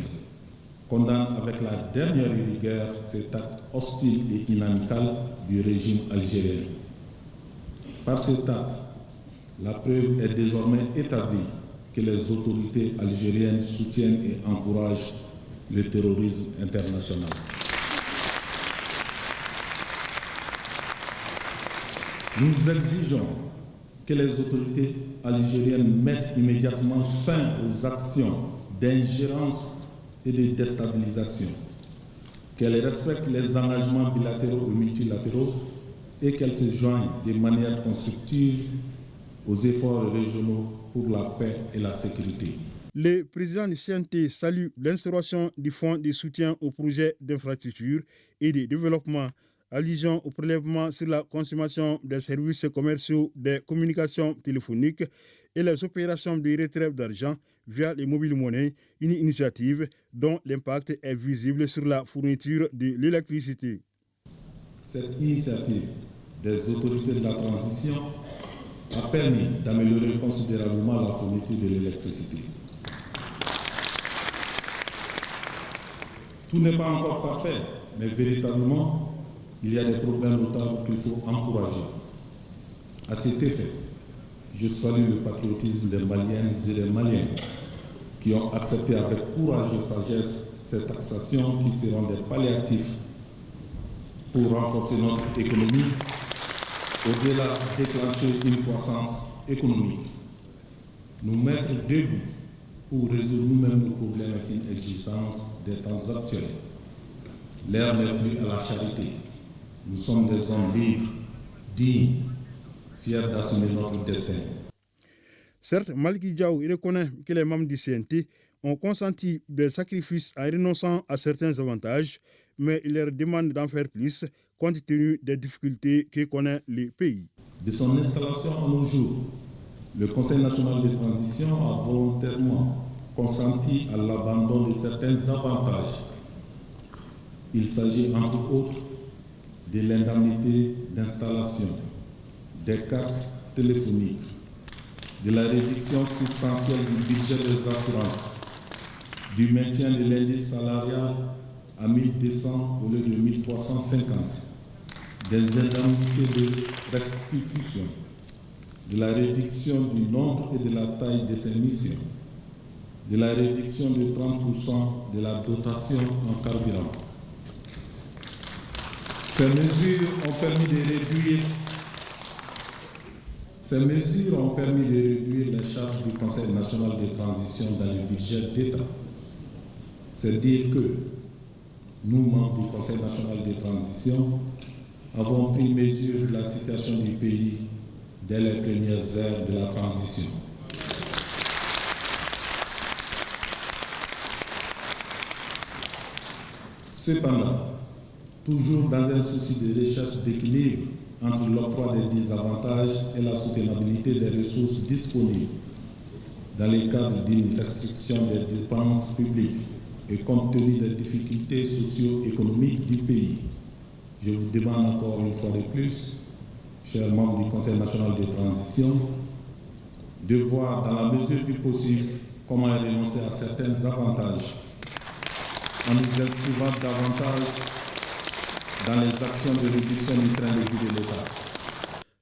condamne avec la dernière rigueur cet acte hostile et inamical du régime algérien. Par cet acte, la preuve est désormais établie que les autorités algériennes soutiennent et encouragent le terrorisme international. Nous exigeons que les autorités algériennes mettent immédiatement fin aux actions d'ingérence et de déstabilisation, qu'elles respectent les engagements bilatéraux et multilatéraux et qu'elles se joignent de manière constructive aux efforts régionaux pour la paix et la sécurité. Le président du CNT salue l'instauration du fonds de soutien aux projets d'infrastructure et de développement, allusion au prélèvement sur la consommation des services commerciaux des communications téléphoniques et les opérations de retrait d'argent via les mobile monnaies, une initiative dont l'impact est visible sur la fourniture de l'électricité. Cette initiative des autorités de la transition a permis d'améliorer considérablement la fourniture de l'électricité. Tout n'est pas encore parfait, mais véritablement, il y a des problèmes notables qu'il faut encourager. À cet effet, je salue le patriotisme des Maliennes et des Maliens qui ont accepté avec courage et sagesse ces taxations qui seront des palliatifs pour renforcer notre économie, au-delà déclencher une croissance économique, nous mettre debout pour résoudre nous-mêmes nos problématiques existence des temps actuels. L'ère n'est plus à la charité. Nous sommes des hommes libres, dignes, fiers d'assumer notre destin. Certes, Maliki Diaw reconnaît que les membres du CNT ont consenti des sacrifices en renonçant à certains avantages, mais il leur demande d'en faire plus compte tenu des difficultés que connaît le pays. De son installation à nos jours, le Conseil national de transition a volontairement consenti à l'abandon de certains avantages. Il s'agit entre autres de l'indemnité d'installation, des cartes téléphoniques, de la réduction substantielle du budget des assurances, du maintien de l'indice salarial à 1200 au lieu de 1350, des indemnités de restitution, de la réduction du nombre et de la taille de ces missions, de la réduction de 30% de la dotation en carburant. Ces mesures ont permis de réduire les charges du Conseil national de transition dans le budget d'État. C'est dire que nous, membres du Conseil national de transition, avons pris mesure de la situation du pays dès les premières heures de la transition. Cependant, toujours dans un souci de recherche d'équilibre entre l'octroi des désavantages et la soutenabilité des ressources disponibles, dans le cadre d'une restriction des dépenses publiques et compte tenu des difficultés socio-économiques du pays, je vous demande encore une fois de plus, chers membres du Conseil national de transition, de voir dans la mesure du possible comment renoncer à certains avantages en nous inscrivant davantage dans les actions de réduction du train de vie de l'État.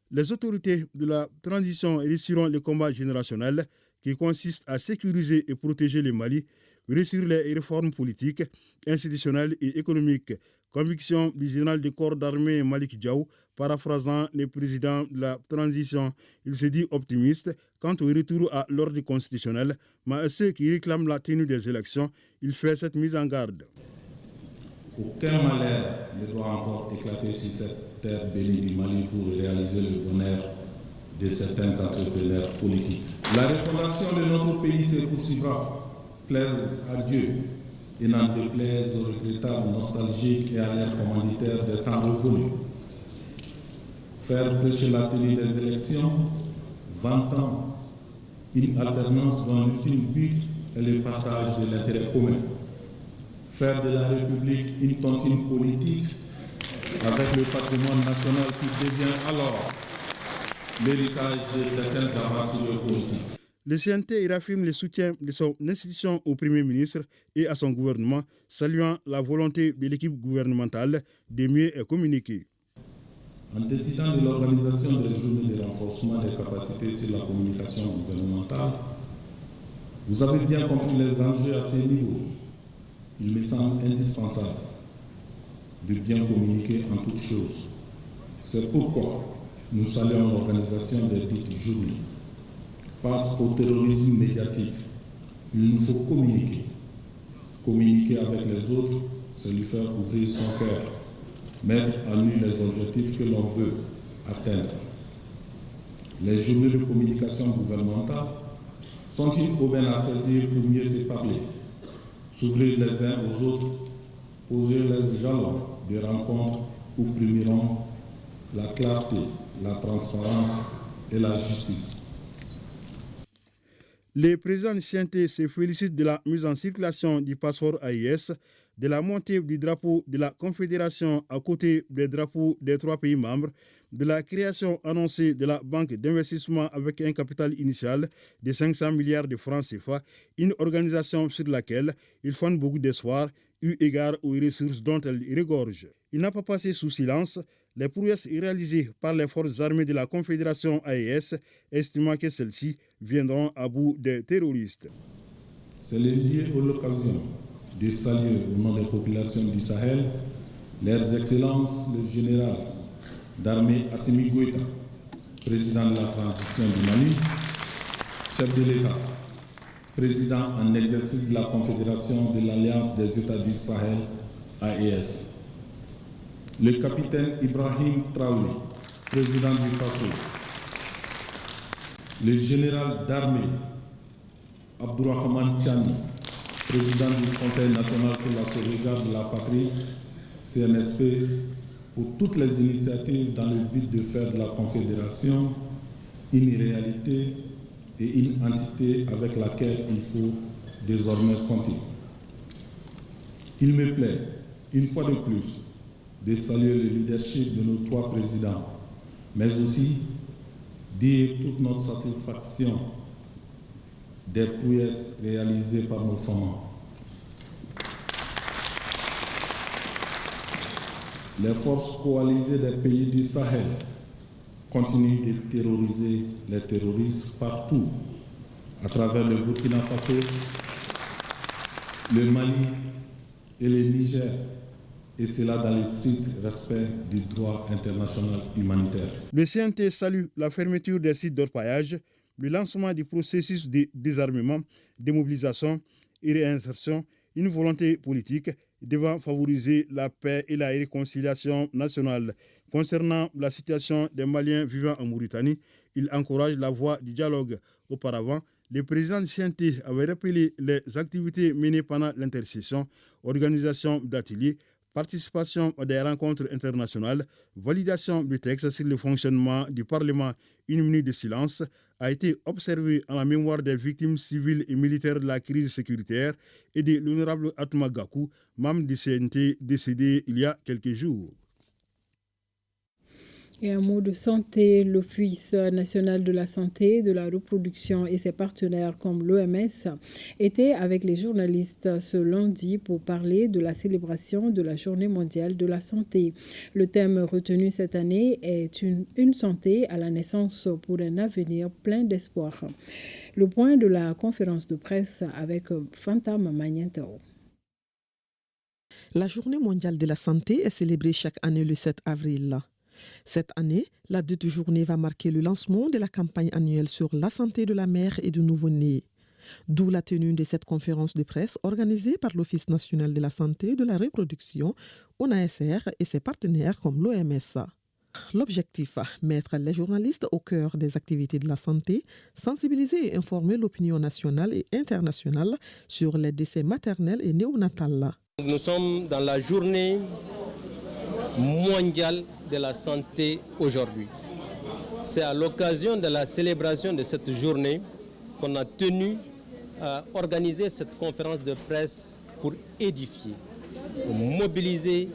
Les autorités de la transition réussiront le combat générationnel qui consiste à sécuriser et protéger le Mali, réussir les réformes politiques, institutionnelles et économiques. Conviction du général de corps d'armée Maliki Diaw, paraphrasant le président de la transition. Il se dit optimiste quant au retour à l'ordre constitutionnel, mais à ceux qui réclament la tenue des élections, il fait cette mise en garde. Aucun malheur ne doit encore éclater sur cette terre bénie du Mali pour réaliser le bonheur de certains entrepreneurs politiques. La refondation de notre pays se poursuivra, plaise à Dieu, et n'en déplaise aux regrettables nostalgiques et à l'air commanditaire des temps revenus. Faire prêcher la tenue des élections, vantant une alternance dont l'ultime but est le partage de l'intérêt commun. Faire de la République une tontine politique avec le patrimoine national qui devient alors l'héritage de certains aventuriers politiques. Le CNT réaffirme le soutien de son institution au Premier ministre et à son gouvernement, saluant la volonté de l'équipe gouvernementale de mieux communiquer. En décidant de l'organisation des journées de renforcement des capacités sur la communication gouvernementale, vous avez bien compris les enjeux à ce niveau. Il me semble indispensable de bien communiquer en toutes choses. C'est pourquoi nous saluons l'organisation des dites journées. Face au terrorisme médiatique, il nous faut communiquer. Communiquer avec les autres, c'est lui faire ouvrir son cœur, mettre à nu les objectifs que l'on veut atteindre. Les journées de communication gouvernementale sont une aubaine à saisir pour mieux se parler, s'ouvrir les uns aux autres, poser les jalons de rencontres où primeront la clarté, la transparence et la justice. Le président du CNT se félicite de la mise en circulation du passeport AIS, de la montée du drapeau de la Confédération à côté des drapeaux des 3 pays membres, de la création annoncée de la banque d'investissement avec un capital initial de 500 milliards de francs CFA, une organisation sur laquelle il fonde beaucoup d'espoir eu égard aux ressources dont elle regorge. Il n'a pas passé sous silence les prouesses réalisées par les forces armées de la Confédération AES, estimant que celles-ci viendront à bout des terroristes. C'est le lieu ou l'occasion de saluer au nom des populations du Sahel Leurs Excellences, le général d'armée Assimi Goïta, président de la transition du Mali, chef de l'État, président en exercice de la Confédération de l'Alliance des États du Sahel, AES. Le capitaine Ibrahim Traoré, président du Faso. Le général d'armée Abdourahmane Tchani, président du Conseil national pour la sauvegarde de la patrie, CNSP, pour toutes les initiatives dans le but de faire de la Confédération une réalité et une entité avec laquelle il faut désormais compter. Il me plaît, une fois de plus, de saluer le leadership de nos trois présidents, mais aussi dire toute notre satisfaction des prouesses réalisées par nos femmes. Les forces coalisées des pays du Sahel continuent de terroriser les terroristes partout, à travers le Burkina Faso, le Mali et le Niger, et cela dans le strict respect du droit international humanitaire. Le CNT salue la fermeture des sites d'orpaillage, le lancement du processus de désarmement, démobilisation et réinsertion, une volonté politique devant favoriser la paix et la réconciliation nationale. Concernant la situation des Maliens vivant en Mauritanie, il encourage la voie du dialogue. Auparavant, le président du CNT avait rappelé les activités menées pendant l'intercession, organisation d'ateliers, participation à des rencontres internationales, validation du texte sur le fonctionnement du Parlement. Une minute de silence a été observée en la mémoire des victimes civiles et militaires de la crise sécuritaire et de l'honorable Atma Gakou, membre du CNT décédé il y a quelques jours. Et un mot de santé, l'Office national de la santé, de la reproduction et ses partenaires comme l'OMS étaient avec les journalistes ce lundi pour parler de la célébration de la Journée mondiale de la santé. Le thème retenu cette année est une santé à la naissance pour un avenir plein d'espoir. Le point de la conférence de presse avec Fantama Magnentao. La Journée mondiale de la santé est célébrée chaque année le 7 avril. Cette année, la dite journée va marquer le lancement de la campagne annuelle sur la santé de la mère et du nouveau-né. D'où la tenue de cette conférence de presse organisée par l'Office national de la santé et de la reproduction, ONASR et ses partenaires comme l'OMS. L'objectif, mettre les journalistes au cœur des activités de la santé, sensibiliser et informer l'opinion nationale et internationale sur les décès maternels et néonatals. Nous sommes dans la journée mondiale de la santé aujourd'hui. C'est à l'occasion de la célébration de cette journée qu'on a tenu à organiser cette conférence de presse pour édifier, pour mobiliser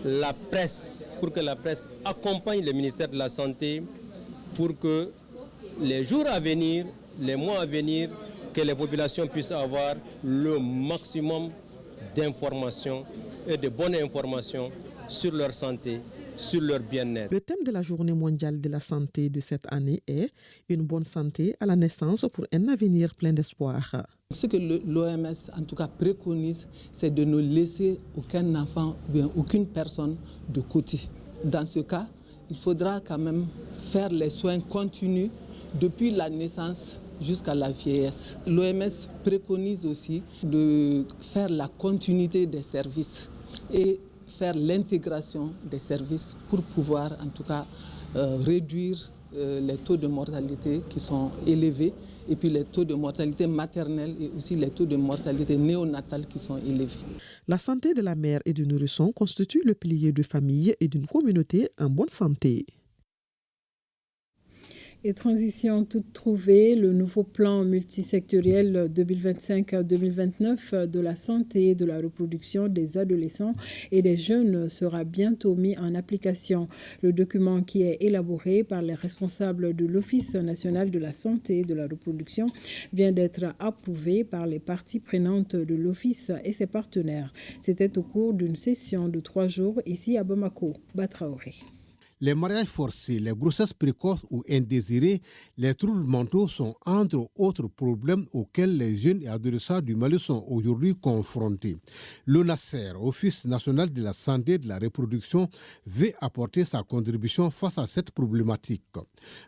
la presse, pour que la presse accompagne le ministère de la Santé, pour que les jours à venir, les mois à venir, que les populations puissent avoir le maximum d'informations et de bonnes informations sur leur santé, sur leur bien-être. Le thème de la Journée mondiale de la santé de cette année est « Une bonne santé à la naissance pour un avenir plein d'espoir ». Ce que l'OMS en tout cas préconise, c'est de ne laisser aucun enfant ou bien aucune personne de côté. Dans ce cas, il faudra quand même faire les soins continus depuis la naissance jusqu'à la vieillesse. L'OMS préconise aussi de faire la continuité des services et faire l'intégration des services pour pouvoir en tout cas réduire les taux de mortalité qui sont élevés et puis les taux de mortalité maternelle et aussi les taux de mortalité néonatale qui sont élevés. La santé de la mère et du nourrisson constitue le pilier de famille et d'une communauté en bonne santé. Et transition toute trouvée, le nouveau plan multisectoriel 2025-2029 de la santé et de la reproduction des adolescents et des jeunes sera bientôt mis en application. Le document qui est élaboré par les responsables de l'Office national de la santé et de la reproduction vient d'être approuvé par les parties prenantes de l'Office et ses partenaires. C'était au cours d'une session de 3 jours ici à Bamako. Batraoré. Les mariages forcés, les grossesses précoces ou indésirées, les troubles mentaux sont entre autres problèmes auxquels les jeunes et adolescents du Mali sont aujourd'hui confrontés. L'ONASER, Office national de la santé et de la reproduction, veut apporter sa contribution face à cette problématique.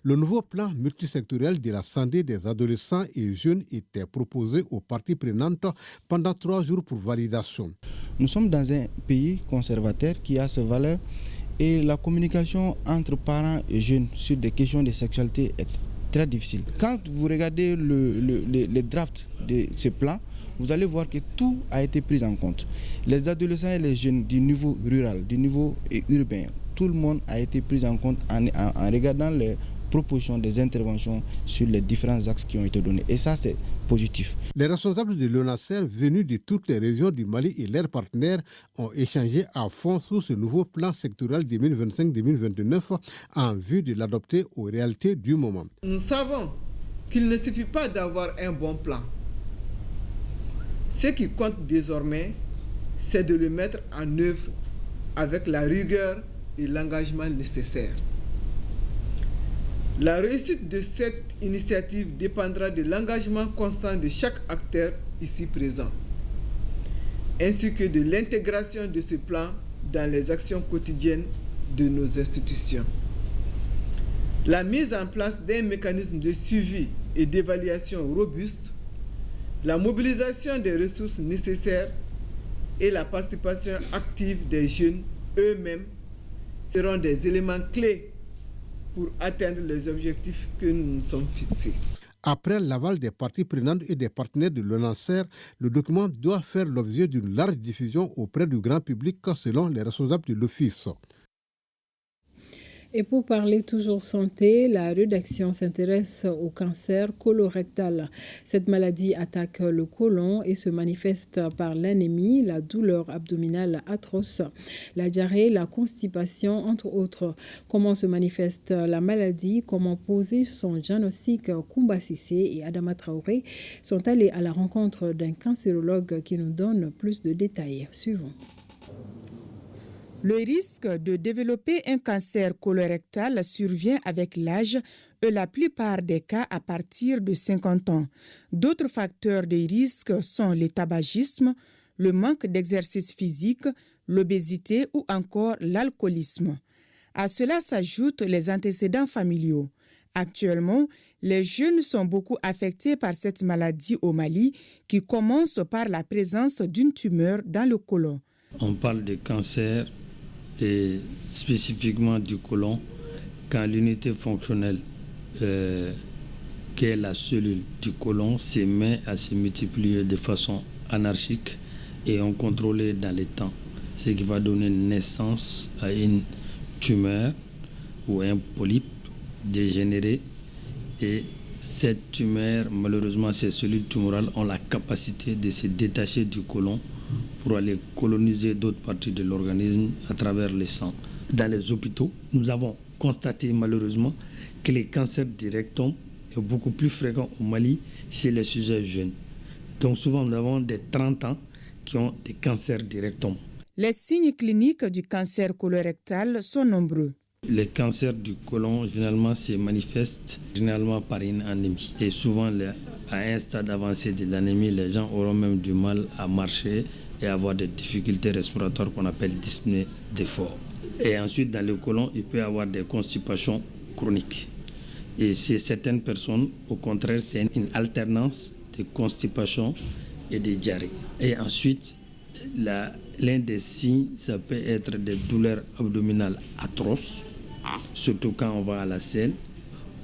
Le nouveau plan multisectoriel de la santé des adolescents et jeunes était proposé aux parties prenantes pendant 3 jours pour validation. Nous sommes dans un pays conservateur qui a ses valeurs et la communication entre parents et jeunes sur des questions de sexualité est très difficile. Quand vous regardez les drafts de ce plan, vous allez voir que tout a été pris en compte. Les adolescents et les jeunes du niveau rural, du niveau urbain, tout le monde a été pris en compte en regardant les propositions des interventions sur les différents axes qui ont été donnés. Et ça, c'est positif. Les responsables de l'ONASER venus de toutes les régions du Mali et leurs partenaires ont échangé à fond sur ce nouveau plan sectoriel 2025-2029 en vue de l'adopter aux réalités du moment. Nous savons qu'il ne suffit pas d'avoir un bon plan. Ce qui compte désormais, c'est de le mettre en œuvre avec la rigueur et l'engagement nécessaires. La réussite de cette initiative dépendra de l'engagement constant de chaque acteur ici présent, ainsi que de l'intégration de ce plan dans les actions quotidiennes de nos institutions. La mise en place d'un mécanisme de suivi et d'évaluation robuste, la mobilisation des ressources nécessaires et la participation active des jeunes eux-mêmes seront des éléments clés pour atteindre les objectifs que nous nous sommes fixés. Après l'aval des parties prenantes et des partenaires de l'ONASER, le document doit faire l'objet d'une large diffusion auprès du grand public selon les responsables de l'Office. Et pour parler toujours santé, la rédaction s'intéresse au cancer colorectal. Cette maladie attaque le côlon et se manifeste par l'anémie, la douleur abdominale atroce, la diarrhée, la constipation, entre autres. Comment se manifeste la maladie? Comment poser son diagnostic? Koumba Sissé et Adama Traoré sont allés à la rencontre d'un cancérologue qui nous donne plus de détails. Suivons. Le risque de développer un cancer colorectal survient avec l'âge et la plupart des cas à partir de 50 ans. D'autres facteurs de risque sont le tabagisme, le manque d'exercice physique, l'obésité ou encore l'alcoolisme. À cela s'ajoutent les antécédents familiaux. Actuellement, les jeunes sont beaucoup affectés par cette maladie au Mali qui commence par la présence d'une tumeur dans le côlon. On parle de cancer et spécifiquement du côlon quand l'unité fonctionnelle qui est la cellule du côlon se met à se multiplier de façon anarchique et incontrôlée dans le temps, ce qui va donner naissance à une tumeur ou un polype dégénéré. Et cette tumeur, malheureusement, ces cellules tumorales ont la capacité de se détacher du côlon pour aller coloniser d'autres parties de l'organisme à travers le sang. Dans les hôpitaux, nous avons constaté malheureusement que les cancers du rectum est beaucoup plus fréquent au Mali chez les sujets jeunes. Donc souvent, nous avons des 30 ans qui ont des cancers du rectum. Les signes cliniques du cancer colorectal sont nombreux. Les cancers du côlon, généralement, se manifestent généralement par une anémie. Et souvent, à un stade avancé de l'anémie, les gens auront même du mal à marcher et avoir des difficultés respiratoires qu'on appelle dyspnée d'effort. Et ensuite, dans le côlon, il peut y avoir des constipations chroniques. Et chez certaines personnes, au contraire, c'est une alternance de constipation et de diarrhée. Et ensuite, l'un des signes, ça peut être des douleurs abdominales atroces, surtout quand on va à la selle,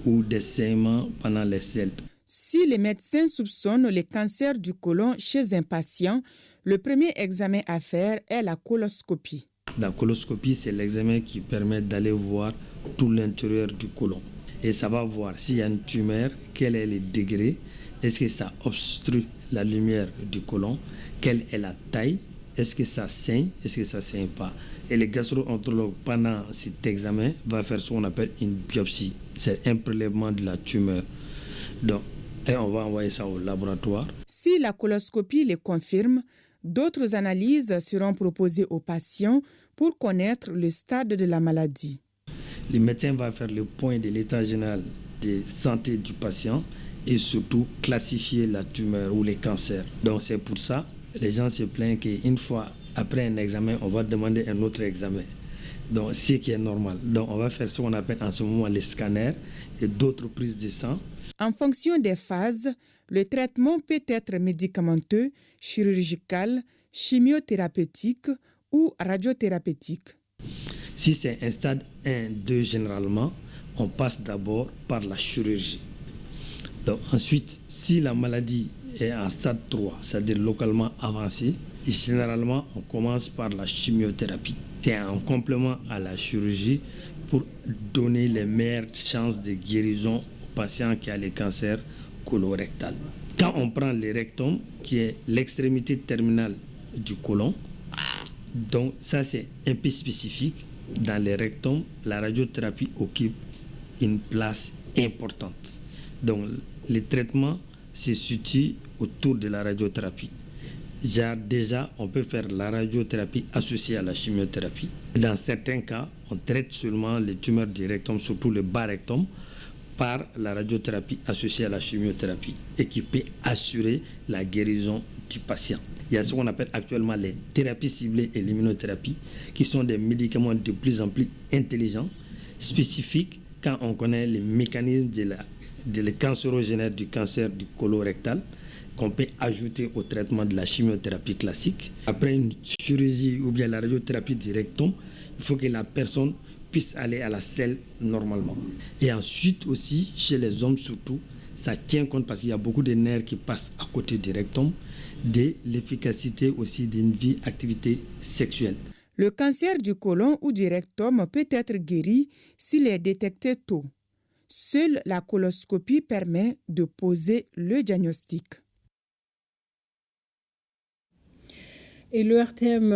ou des saignements pendant les selles. Si les médecins soupçonnent le cancer du côlon chez un patient, le premier examen à faire est la coloscopie. La coloscopie, c'est l'examen qui permet d'aller voir tout l'intérieur du côlon. Et ça va voir s'il y a une tumeur, quel est le degré, est-ce que ça obstrue la lumière du côlon, quelle est la taille, est-ce que ça saigne, est-ce que ça ne saigne pas. Et le gastro-entérologue, pendant cet examen, va faire ce qu'on appelle une biopsie. C'est un prélèvement de la tumeur. Donc, et on va envoyer ça au laboratoire. Si la coloscopie le confirme, d'autres analyses seront proposées aux patients pour connaître le stade de la maladie. Le médecin va faire le point de l'état général de santé du patient et surtout classifier la tumeur ou les cancers. Donc c'est pour ça les gens se plaignent qu'une fois après un examen, on va demander un autre examen. Donc ce qui est normal. Donc on va faire ce qu'on appelle en ce moment les scanners et d'autres prises de sang. En fonction des phases, le traitement peut être médicamenteux, chirurgical, chimiothérapeutique ou radiothérapeutique. Si c'est un stade 1-2 généralement, on passe d'abord par la chirurgie. Donc ensuite, si la maladie est en stade 3, c'est-à-dire localement avancé, généralement on commence par la chimiothérapie. C'est un complément à la chirurgie pour donner les meilleures chances de guérison aux patients qui ont le cancer colorectal. Quand on prend le rectum, qui est l'extrémité terminale du côlon, donc ça c'est un peu spécifique. Dans le rectum, la radiothérapie occupe une place importante. Donc les traitements se situent autour de la radiothérapie. Déjà, on peut faire la radiothérapie associée à la chimiothérapie. Dans certains cas, on traite seulement les tumeurs du rectum, surtout le bas rectum, par la radiothérapie associée à la chimiothérapie et qui peut assurer la guérison du patient. Il y a ce qu'on appelle actuellement les thérapies ciblées et l'immunothérapie, qui sont des médicaments de plus en plus intelligents, spécifiques quand on connaît les mécanismes de la cancérogénèse du cancer du colorectal, qu'on peut ajouter au traitement de la chimiothérapie classique. Après une chirurgie ou bien la radiothérapie du rectum, il faut que la personne puisse aller à la selle normalement. Et ensuite aussi, chez les hommes surtout, ça tient compte parce qu'il y a beaucoup de nerfs qui passent à côté du rectum, de l'efficacité aussi d'une vie activité sexuelle. Le cancer du côlon ou du rectum peut être guéri s'il est détecté tôt. Seule la coloscopie permet de poser le diagnostic. Et le RTM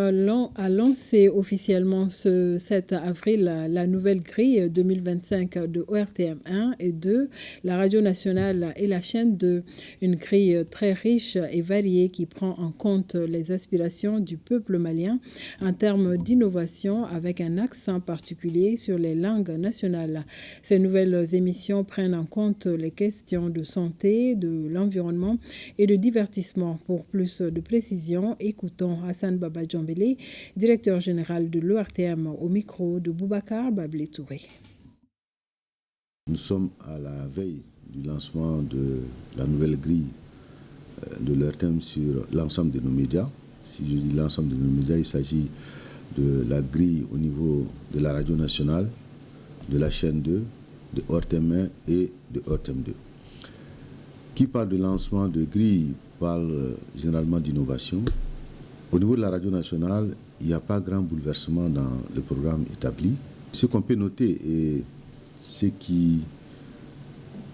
a lancé officiellement ce 7 avril la nouvelle grille 2025 de ORTM 1 et 2, la radio nationale et la chaîne 2. Une grille très riche et variée qui prend en compte les aspirations du peuple malien en termes d'innovation avec un accent particulier sur les langues nationales. Ces nouvelles émissions prennent en compte les questions de santé, de l'environnement et de divertissement. Pour plus de précision, écoutons Hassan Baba Djambélé, directeur général de l'ORTM, au micro de Boubacar Bablé Touré. Nous sommes à la veille du lancement de la nouvelle grille de l'ORTM sur l'ensemble de nos médias. Si je dis l'ensemble de nos médias, il s'agit de la grille au niveau de la radio nationale, de la chaîne 2, de ORTM 1 et de ORTM 2. Qui parle de lancement de grille parle généralement d'innovation. Au niveau de la radio nationale, il n'y a pas grand bouleversement dans le programme établi. Ce qu'on peut noter et ce qui,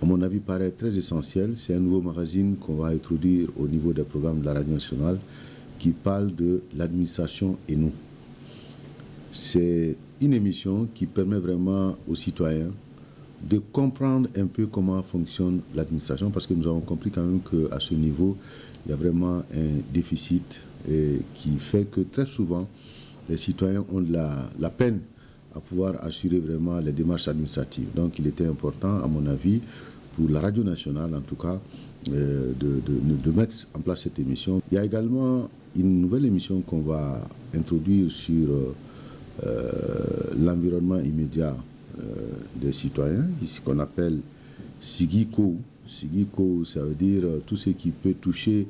à mon avis, paraît très essentiel, c'est un nouveau magazine qu'on va introduire au niveau des programmes de la radio nationale qui parle de l'administration et nous. C'est une émission qui permet vraiment aux citoyens de comprendre un peu comment fonctionne l'administration, parce que nous avons compris quand même qu'à ce niveau, il y a vraiment un déficit et qui fait que très souvent, les citoyens ont la peine à pouvoir assurer vraiment les démarches administratives. Donc il était important, à mon avis, pour la radio nationale en tout cas, de mettre en place cette émission. Il y a également une nouvelle émission qu'on va introduire sur l'environnement immédiat des citoyens, ce qu'on appelle Sigiko. Sigiko, ça veut dire tout ce qui peut toucher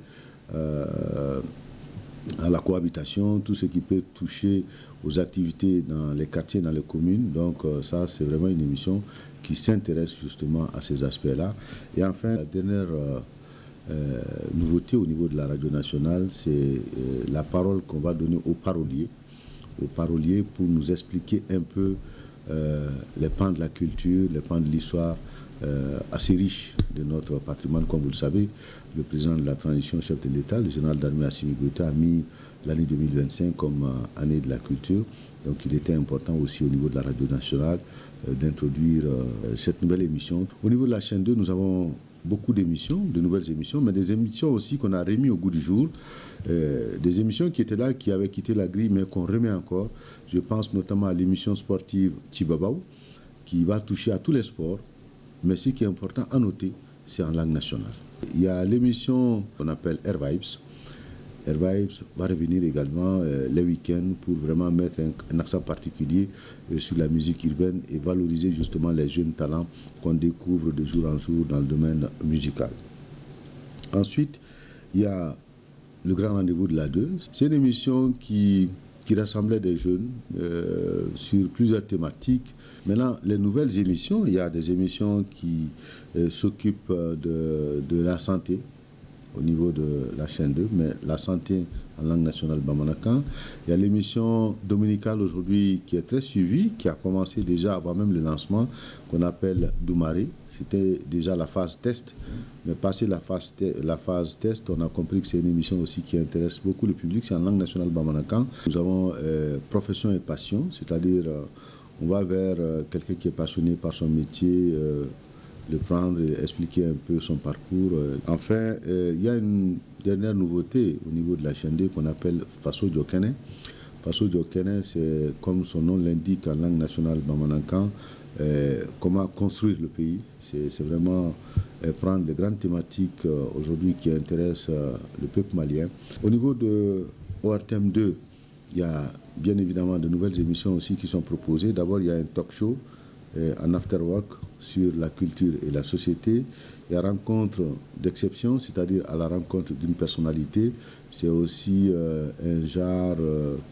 à la cohabitation, tout ce qui peut toucher aux activités dans les quartiers, dans les communes. Donc ça, c'est vraiment une émission qui s'intéresse justement à ces aspects-là. Et enfin, la dernière nouveauté au niveau de la radio nationale, c'est la parole qu'on va donner aux paroliers pour nous expliquer un peu les pans de la culture, les pans de l'histoire assez riches de notre patrimoine. Comme vous le savez, le président de la transition, chef de l'État, le général d'armée Assimi Goïta, a mis l'année 2025 comme année de la culture. Donc il était important aussi au niveau de la radio nationale d'introduire cette nouvelle émission. Au niveau de la chaîne 2, nous avons beaucoup d'émissions, de nouvelles émissions, mais des émissions aussi qu'on a remis au goût du jour, des émissions qui étaient là, qui avaient quitté la grille, mais qu'on remet encore. Je pense notamment à l'émission sportive Tibabaou, qui va toucher à tous les sports, mais ce qui est important à noter, c'est en langue nationale. Il y a l'émission qu'on appelle Air Vibes. Air Vibes va revenir également les week-ends pour vraiment mettre un accent particulier sur la musique urbaine et valoriser justement les jeunes talents qu'on découvre de jour en jour dans le domaine musical. Ensuite, il y a le grand rendez-vous de l'A2. C'est une émission qui rassemblait des jeunes sur plusieurs thématiques. Maintenant, les nouvelles émissions, il y a des émissions qui s'occupent de la santé au niveau de la chaîne 2, mais la santé en langue nationale bamanakan. Il y a l'émission dominicale aujourd'hui qui est très suivie, qui a commencé déjà avant même le lancement, qu'on appelle Doumaré. C'était déjà la phase test, mais passé la phase test, on a compris que c'est une émission aussi qui intéresse beaucoup le public, c'est en langue nationale bamanakan. Nous avons profession et passion, c'est-à-dire on va vers quelqu'un qui est passionné par son métier, le prendre et expliquer un peu son parcours. Enfin, il y a une dernière nouveauté au niveau de la chaîne D qu'on appelle Faso Djokene. Faso Djokene, c'est comme son nom l'indique en langue nationale bamanakan, comment construire le pays. C'est vraiment prendre les grandes thématiques aujourd'hui qui intéressent le peuple malien. Au niveau de ORTM 2, il y a bien évidemment de nouvelles émissions aussi qui sont proposées. D'abord, il y a un talk show, un after-work sur la culture et la société. Il y a rencontre d'exception, c'est-à-dire à la rencontre d'une personnalité. C'est aussi un genre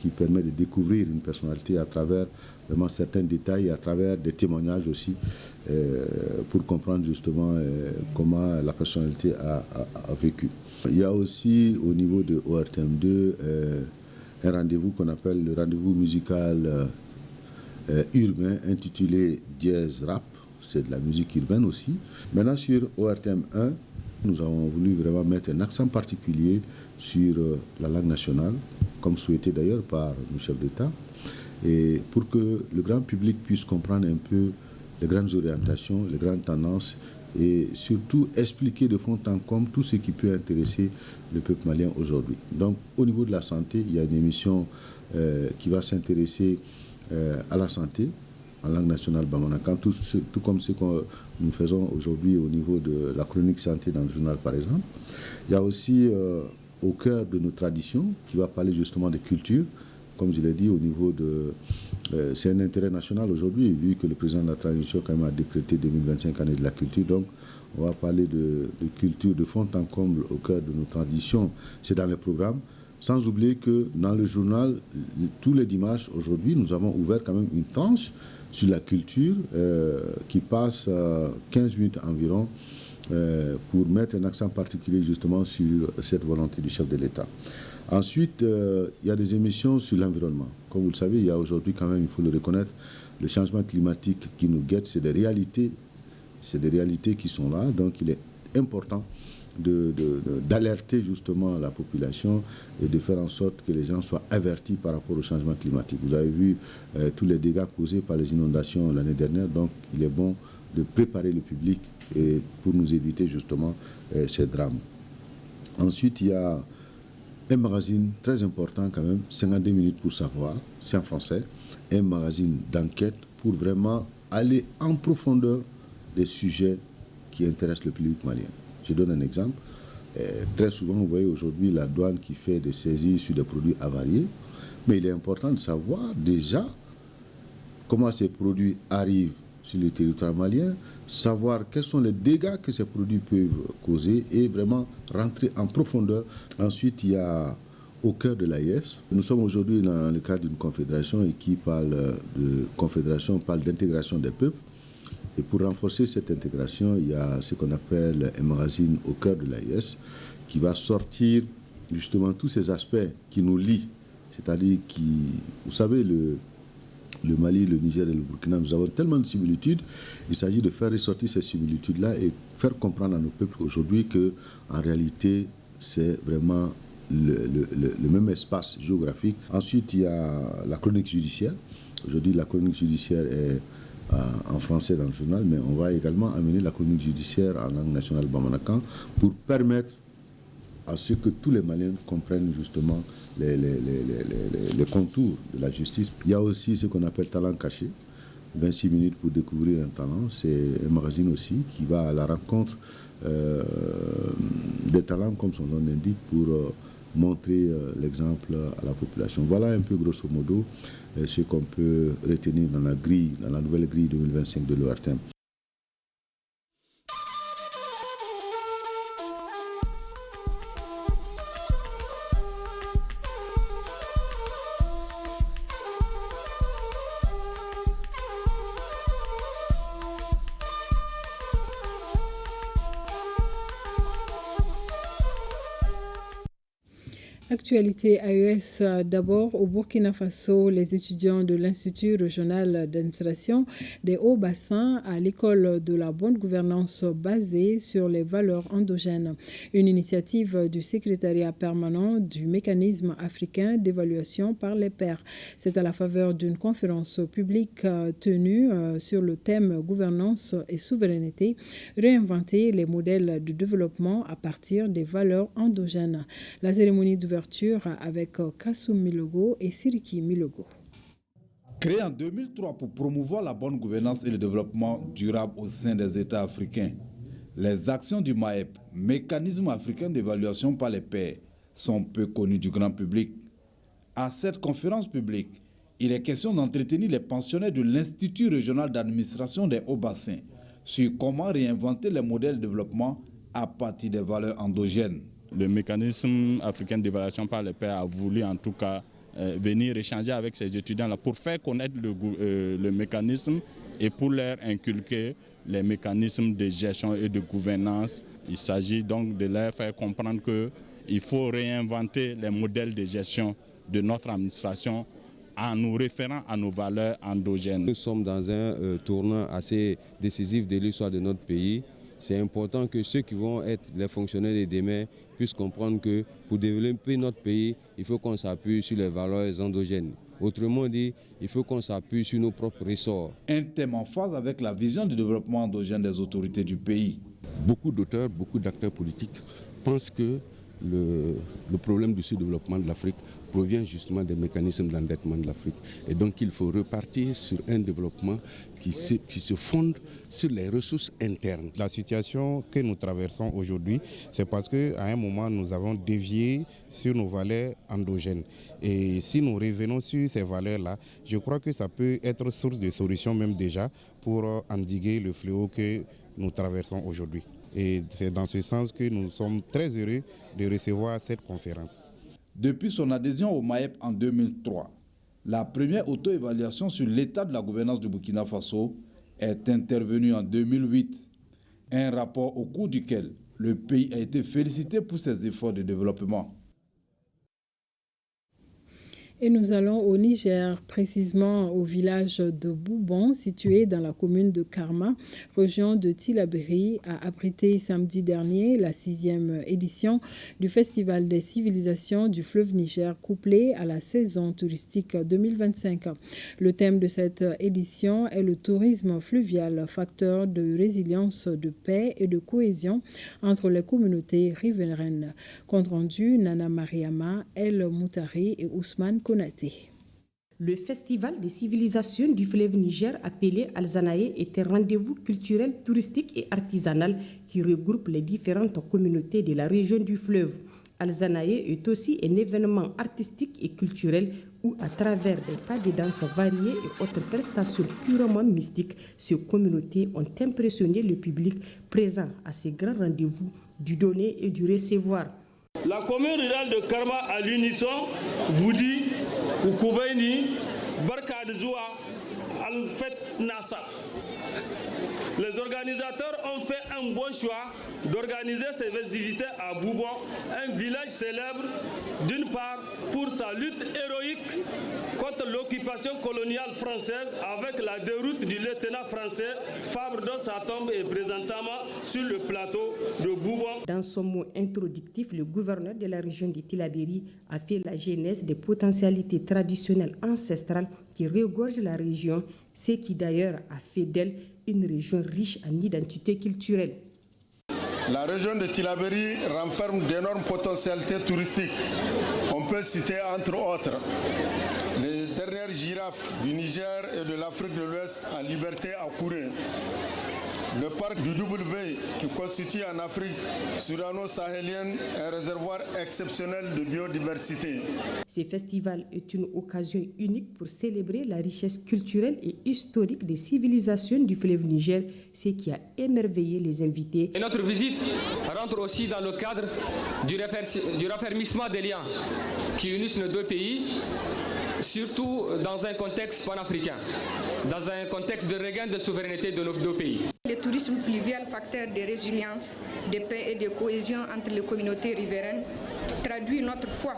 qui permet de découvrir une personnalité à travers vraiment certains détails et à travers des témoignages aussi pour comprendre justement comment la personnalité a vécu. Il y a aussi au niveau de ORTM2 un rendez-vous qu'on appelle le rendez-vous musical urbain intitulé Jazz Rap. C'est de la musique urbaine aussi. Maintenant sur ORTM 1, nous avons voulu vraiment mettre un accent particulier sur la langue nationale, comme souhaité d'ailleurs par nos chefs d'État, et pour que le grand public puisse comprendre un peu les grandes orientations, les grandes tendances, et surtout expliquer de fond en comble tout ce qui peut intéresser le peuple malien aujourd'hui. Donc au niveau de la santé, il y a une émission qui va s'intéresser à la santé en langue nationale bamanakan, tout comme ce que nous faisons aujourd'hui au niveau de la chronique santé dans le journal par exemple. Il y a aussi au cœur de nos traditions qui va parler justement de culture. Comme je l'ai dit, au niveau de... c'est un intérêt national aujourd'hui, vu que le président de la transition quand même a décrété 2025 années de la culture. Donc, on va parler de culture de fond en comble au cœur de nos traditions. C'est dans les programmes. Sans oublier que dans le journal, tous les dimanches, aujourd'hui, nous avons ouvert quand même une tranche sur la culture qui passe 15 minutes environ pour mettre un accent particulier justement sur cette volonté du chef de l'État. Ensuite, il y a des émissions sur l'environnement. Comme vous le savez, il y a aujourd'hui quand même, il faut le reconnaître, le changement climatique qui nous guette, c'est des réalités qui sont là. Donc il est important d'alerter justement la population et de faire en sorte que les gens soient avertis par rapport au changement climatique. Vous avez vu tous les dégâts causés par les inondations l'année dernière, donc il est bon de préparer le public et pour nous éviter justement ces drames. Ensuite, il y a un magazine très important quand même, 52 minutes pour savoir, c'est en français, un magazine d'enquête pour vraiment aller en profondeur des sujets qui intéressent le public malien. Je donne un exemple. Très souvent, vous voyez aujourd'hui la douane qui fait des saisies sur des produits avariés, mais il est important de savoir déjà comment ces produits arrivent sur le territoire malien, savoir quels sont les dégâts que ces produits peuvent causer et vraiment rentrer en profondeur. Ensuite, il y a au cœur de l'AIS. Nous sommes aujourd'hui dans le cadre d'une confédération et qui parle de confédération, parle d'intégration des peuples. Et pour renforcer cette intégration, il y a ce qu'on appelle un magazine au cœur de l'AIS qui va sortir justement tous ces aspects qui nous lient. C'est-à-dire qui, vous savez, le Mali, le Niger et le Burkina, nous avons tellement de similitudes. Il s'agit de faire ressortir ces similitudes-là et faire comprendre à nos peuples aujourd'hui qu'en réalité, c'est vraiment le même espace géographique. Ensuite, il y a la chronique judiciaire. Aujourd'hui, la chronique judiciaire est en français dans le journal, mais on va également amener la chronique judiciaire en langue nationale bamanakan pour permettre à ce que tous les Maliens comprennent justement les contours de la justice. Il y a aussi ce qu'on appelle talent caché. 26 minutes pour découvrir un talent. C'est un magazine aussi qui va à la rencontre des talents, comme son nom l'indique, pour montrer l'exemple à la population. Voilà un peu grosso modo ce qu'on peut retenir dans la nouvelle grille 2025 de l'ORTM. Actualité AES d'abord. Au Burkina Faso, les étudiants de l'Institut régional d'administration des Hauts-Bassins à l'école de la bonne gouvernance basée sur les valeurs endogènes. Une initiative du secrétariat permanent du mécanisme africain d'évaluation par les pairs. C'est à la faveur d'une conférence publique tenue sur le thème gouvernance et souveraineté, réinventer les modèles de développement à partir des valeurs endogènes. La cérémonie d'ouverture avec Kassoum Milogo et Siriki Milogo. Créé en 2003 pour promouvoir la bonne gouvernance et le développement durable au sein des États africains, les actions du MAEP, mécanisme africain d'évaluation par les pairs, sont peu connues du grand public. À cette conférence publique, il est question d'entretenir les pensionnaires de l'Institut régional d'administration des Hauts-Bassins sur comment réinventer les modèles de développement à partir des valeurs endogènes. Le mécanisme africain d'évaluation par les pairs a voulu en tout cas venir échanger avec ces étudiants-là pour faire connaître le mécanisme et pour leur inculquer les mécanismes de gestion et de gouvernance. Il s'agit donc de leur faire comprendre qu'il faut réinventer les modèles de gestion de notre administration en nous référant à nos valeurs endogènes. Nous sommes dans un tournant assez décisif de l'histoire de notre pays. C'est important que ceux qui vont être les fonctionnaires de demain puissent comprendre que pour développer notre pays, il faut qu'on s'appuie sur les valeurs endogènes. Autrement dit, il faut qu'on s'appuie sur nos propres ressorts. Un thème en phase avec la vision du développement endogène des autorités du pays. Beaucoup d'auteurs, beaucoup d'acteurs politiques pensent que le problème du sous-développement de l'Afrique provient justement des mécanismes d'endettement de l'Afrique. Et donc il faut repartir sur un développement qui se fonde sur les ressources internes. La situation que nous traversons aujourd'hui, c'est parce qu'à un moment, nous avons dévié sur nos valeurs endogènes. Et si nous revenons sur ces valeurs-là, je crois que ça peut être source de solution même déjà pour endiguer le fléau que nous traversons aujourd'hui. Et c'est dans ce sens que nous sommes très heureux de recevoir cette conférence. Depuis son adhésion au MAEP en 2003, la première auto-évaluation sur l'état de la gouvernance du Burkina Faso est intervenue en 2008. Un rapport au cours duquel le pays a été félicité pour ses efforts de développement. Et nous allons au Niger, précisément au village de Boubon, situé dans la commune de Karma, région de Tillabéri, a abrité samedi dernier la 6e édition du Festival des civilisations du fleuve Niger, couplé à la saison touristique 2025. Le thème de cette édition est le tourisme fluvial, facteur de résilience, de paix et de cohésion entre les communautés riveraines. Compte rendu, Nana Mariama, El Moutari et Ousmane Konaté. Le Festival des civilisations du fleuve Niger, appelé Alzanaye, est un rendez-vous culturel, touristique et artisanal qui regroupe les différentes communautés de la région du fleuve. Alzanaye est aussi un événement artistique et culturel où, à travers des pas de danse variés et autres prestations purement mystiques, ces communautés ont impressionné le public présent à ces grands rendez-vous du donner et du recevoir. La commune rurale de Karma à l'unisson vous dit Ukoubaini, Barka de Zoua, Al-Fet Nassa. Les organisateurs ont fait un bon choix d'organiser ces festivités à Boubon, un village célèbre d'une part pour sa lutte héroïque contre l'occupation coloniale française avec la déroute du lieutenant français Fabre dont sa tombe est présentement sur le plateau de Boubon. Dans son mot introductif, le gouverneur de la région de Tillabéri a fait la genèse des potentialités traditionnelles ancestrales qui regorgent la région, ce qui d'ailleurs a fait d'elle une région riche en identité culturelle. La région de Tillabéri renferme d'énormes potentialités touristiques. On peut citer entre autres les dernières premières girafes du Niger et de l'Afrique de l'Ouest en liberté à courir. Le parc du W, qui constitue en Afrique surano-sahélienne un réservoir exceptionnel de biodiversité. Ce festival est une occasion unique pour célébrer la richesse culturelle et historique des civilisations du fleuve Niger, ce qui a émerveillé les invités. Et notre visite rentre aussi dans le cadre du raffermissement des liens qui unissent nos deux pays, surtout dans un contexte panafricain, dans un contexte de regain de souveraineté de nos deux pays. Le tourisme fluvial, facteur de résilience, de paix et de cohésion entre les communautés riveraines, traduit notre foi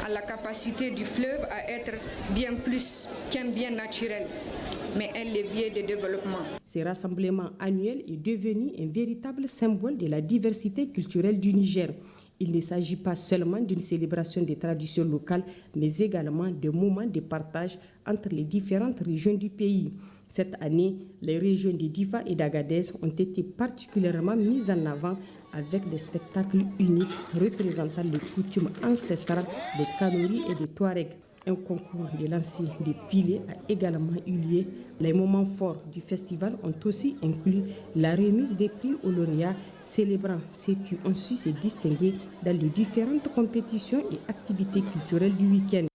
à la capacité du fleuve à être bien plus qu'un bien naturel, mais un levier de développement. Ce rassemblement annuel est devenu un véritable symbole de la diversité culturelle du Niger. Il ne s'agit pas seulement d'une célébration des traditions locales, mais également de moments de partage entre les différentes régions du pays. Cette année, les régions de Difa et d'Agadez ont été particulièrement mises en avant avec des spectacles uniques représentant les coutumes ancestrales des Kanuri et des Touaregs. Un concours de lancer de filets a également eu lieu. Les moments forts du festival ont aussi inclus la remise des prix aux lauréats, célébrant ceux qui ont su se distinguer dans les différentes compétitions et activités culturelles du week-end.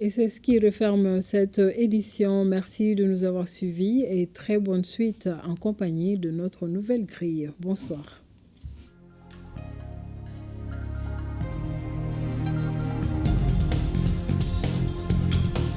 Et c'est ce qui referme cette édition. Merci de nous avoir suivis et très bonne suite en compagnie de notre nouvelle grille. Bonsoir.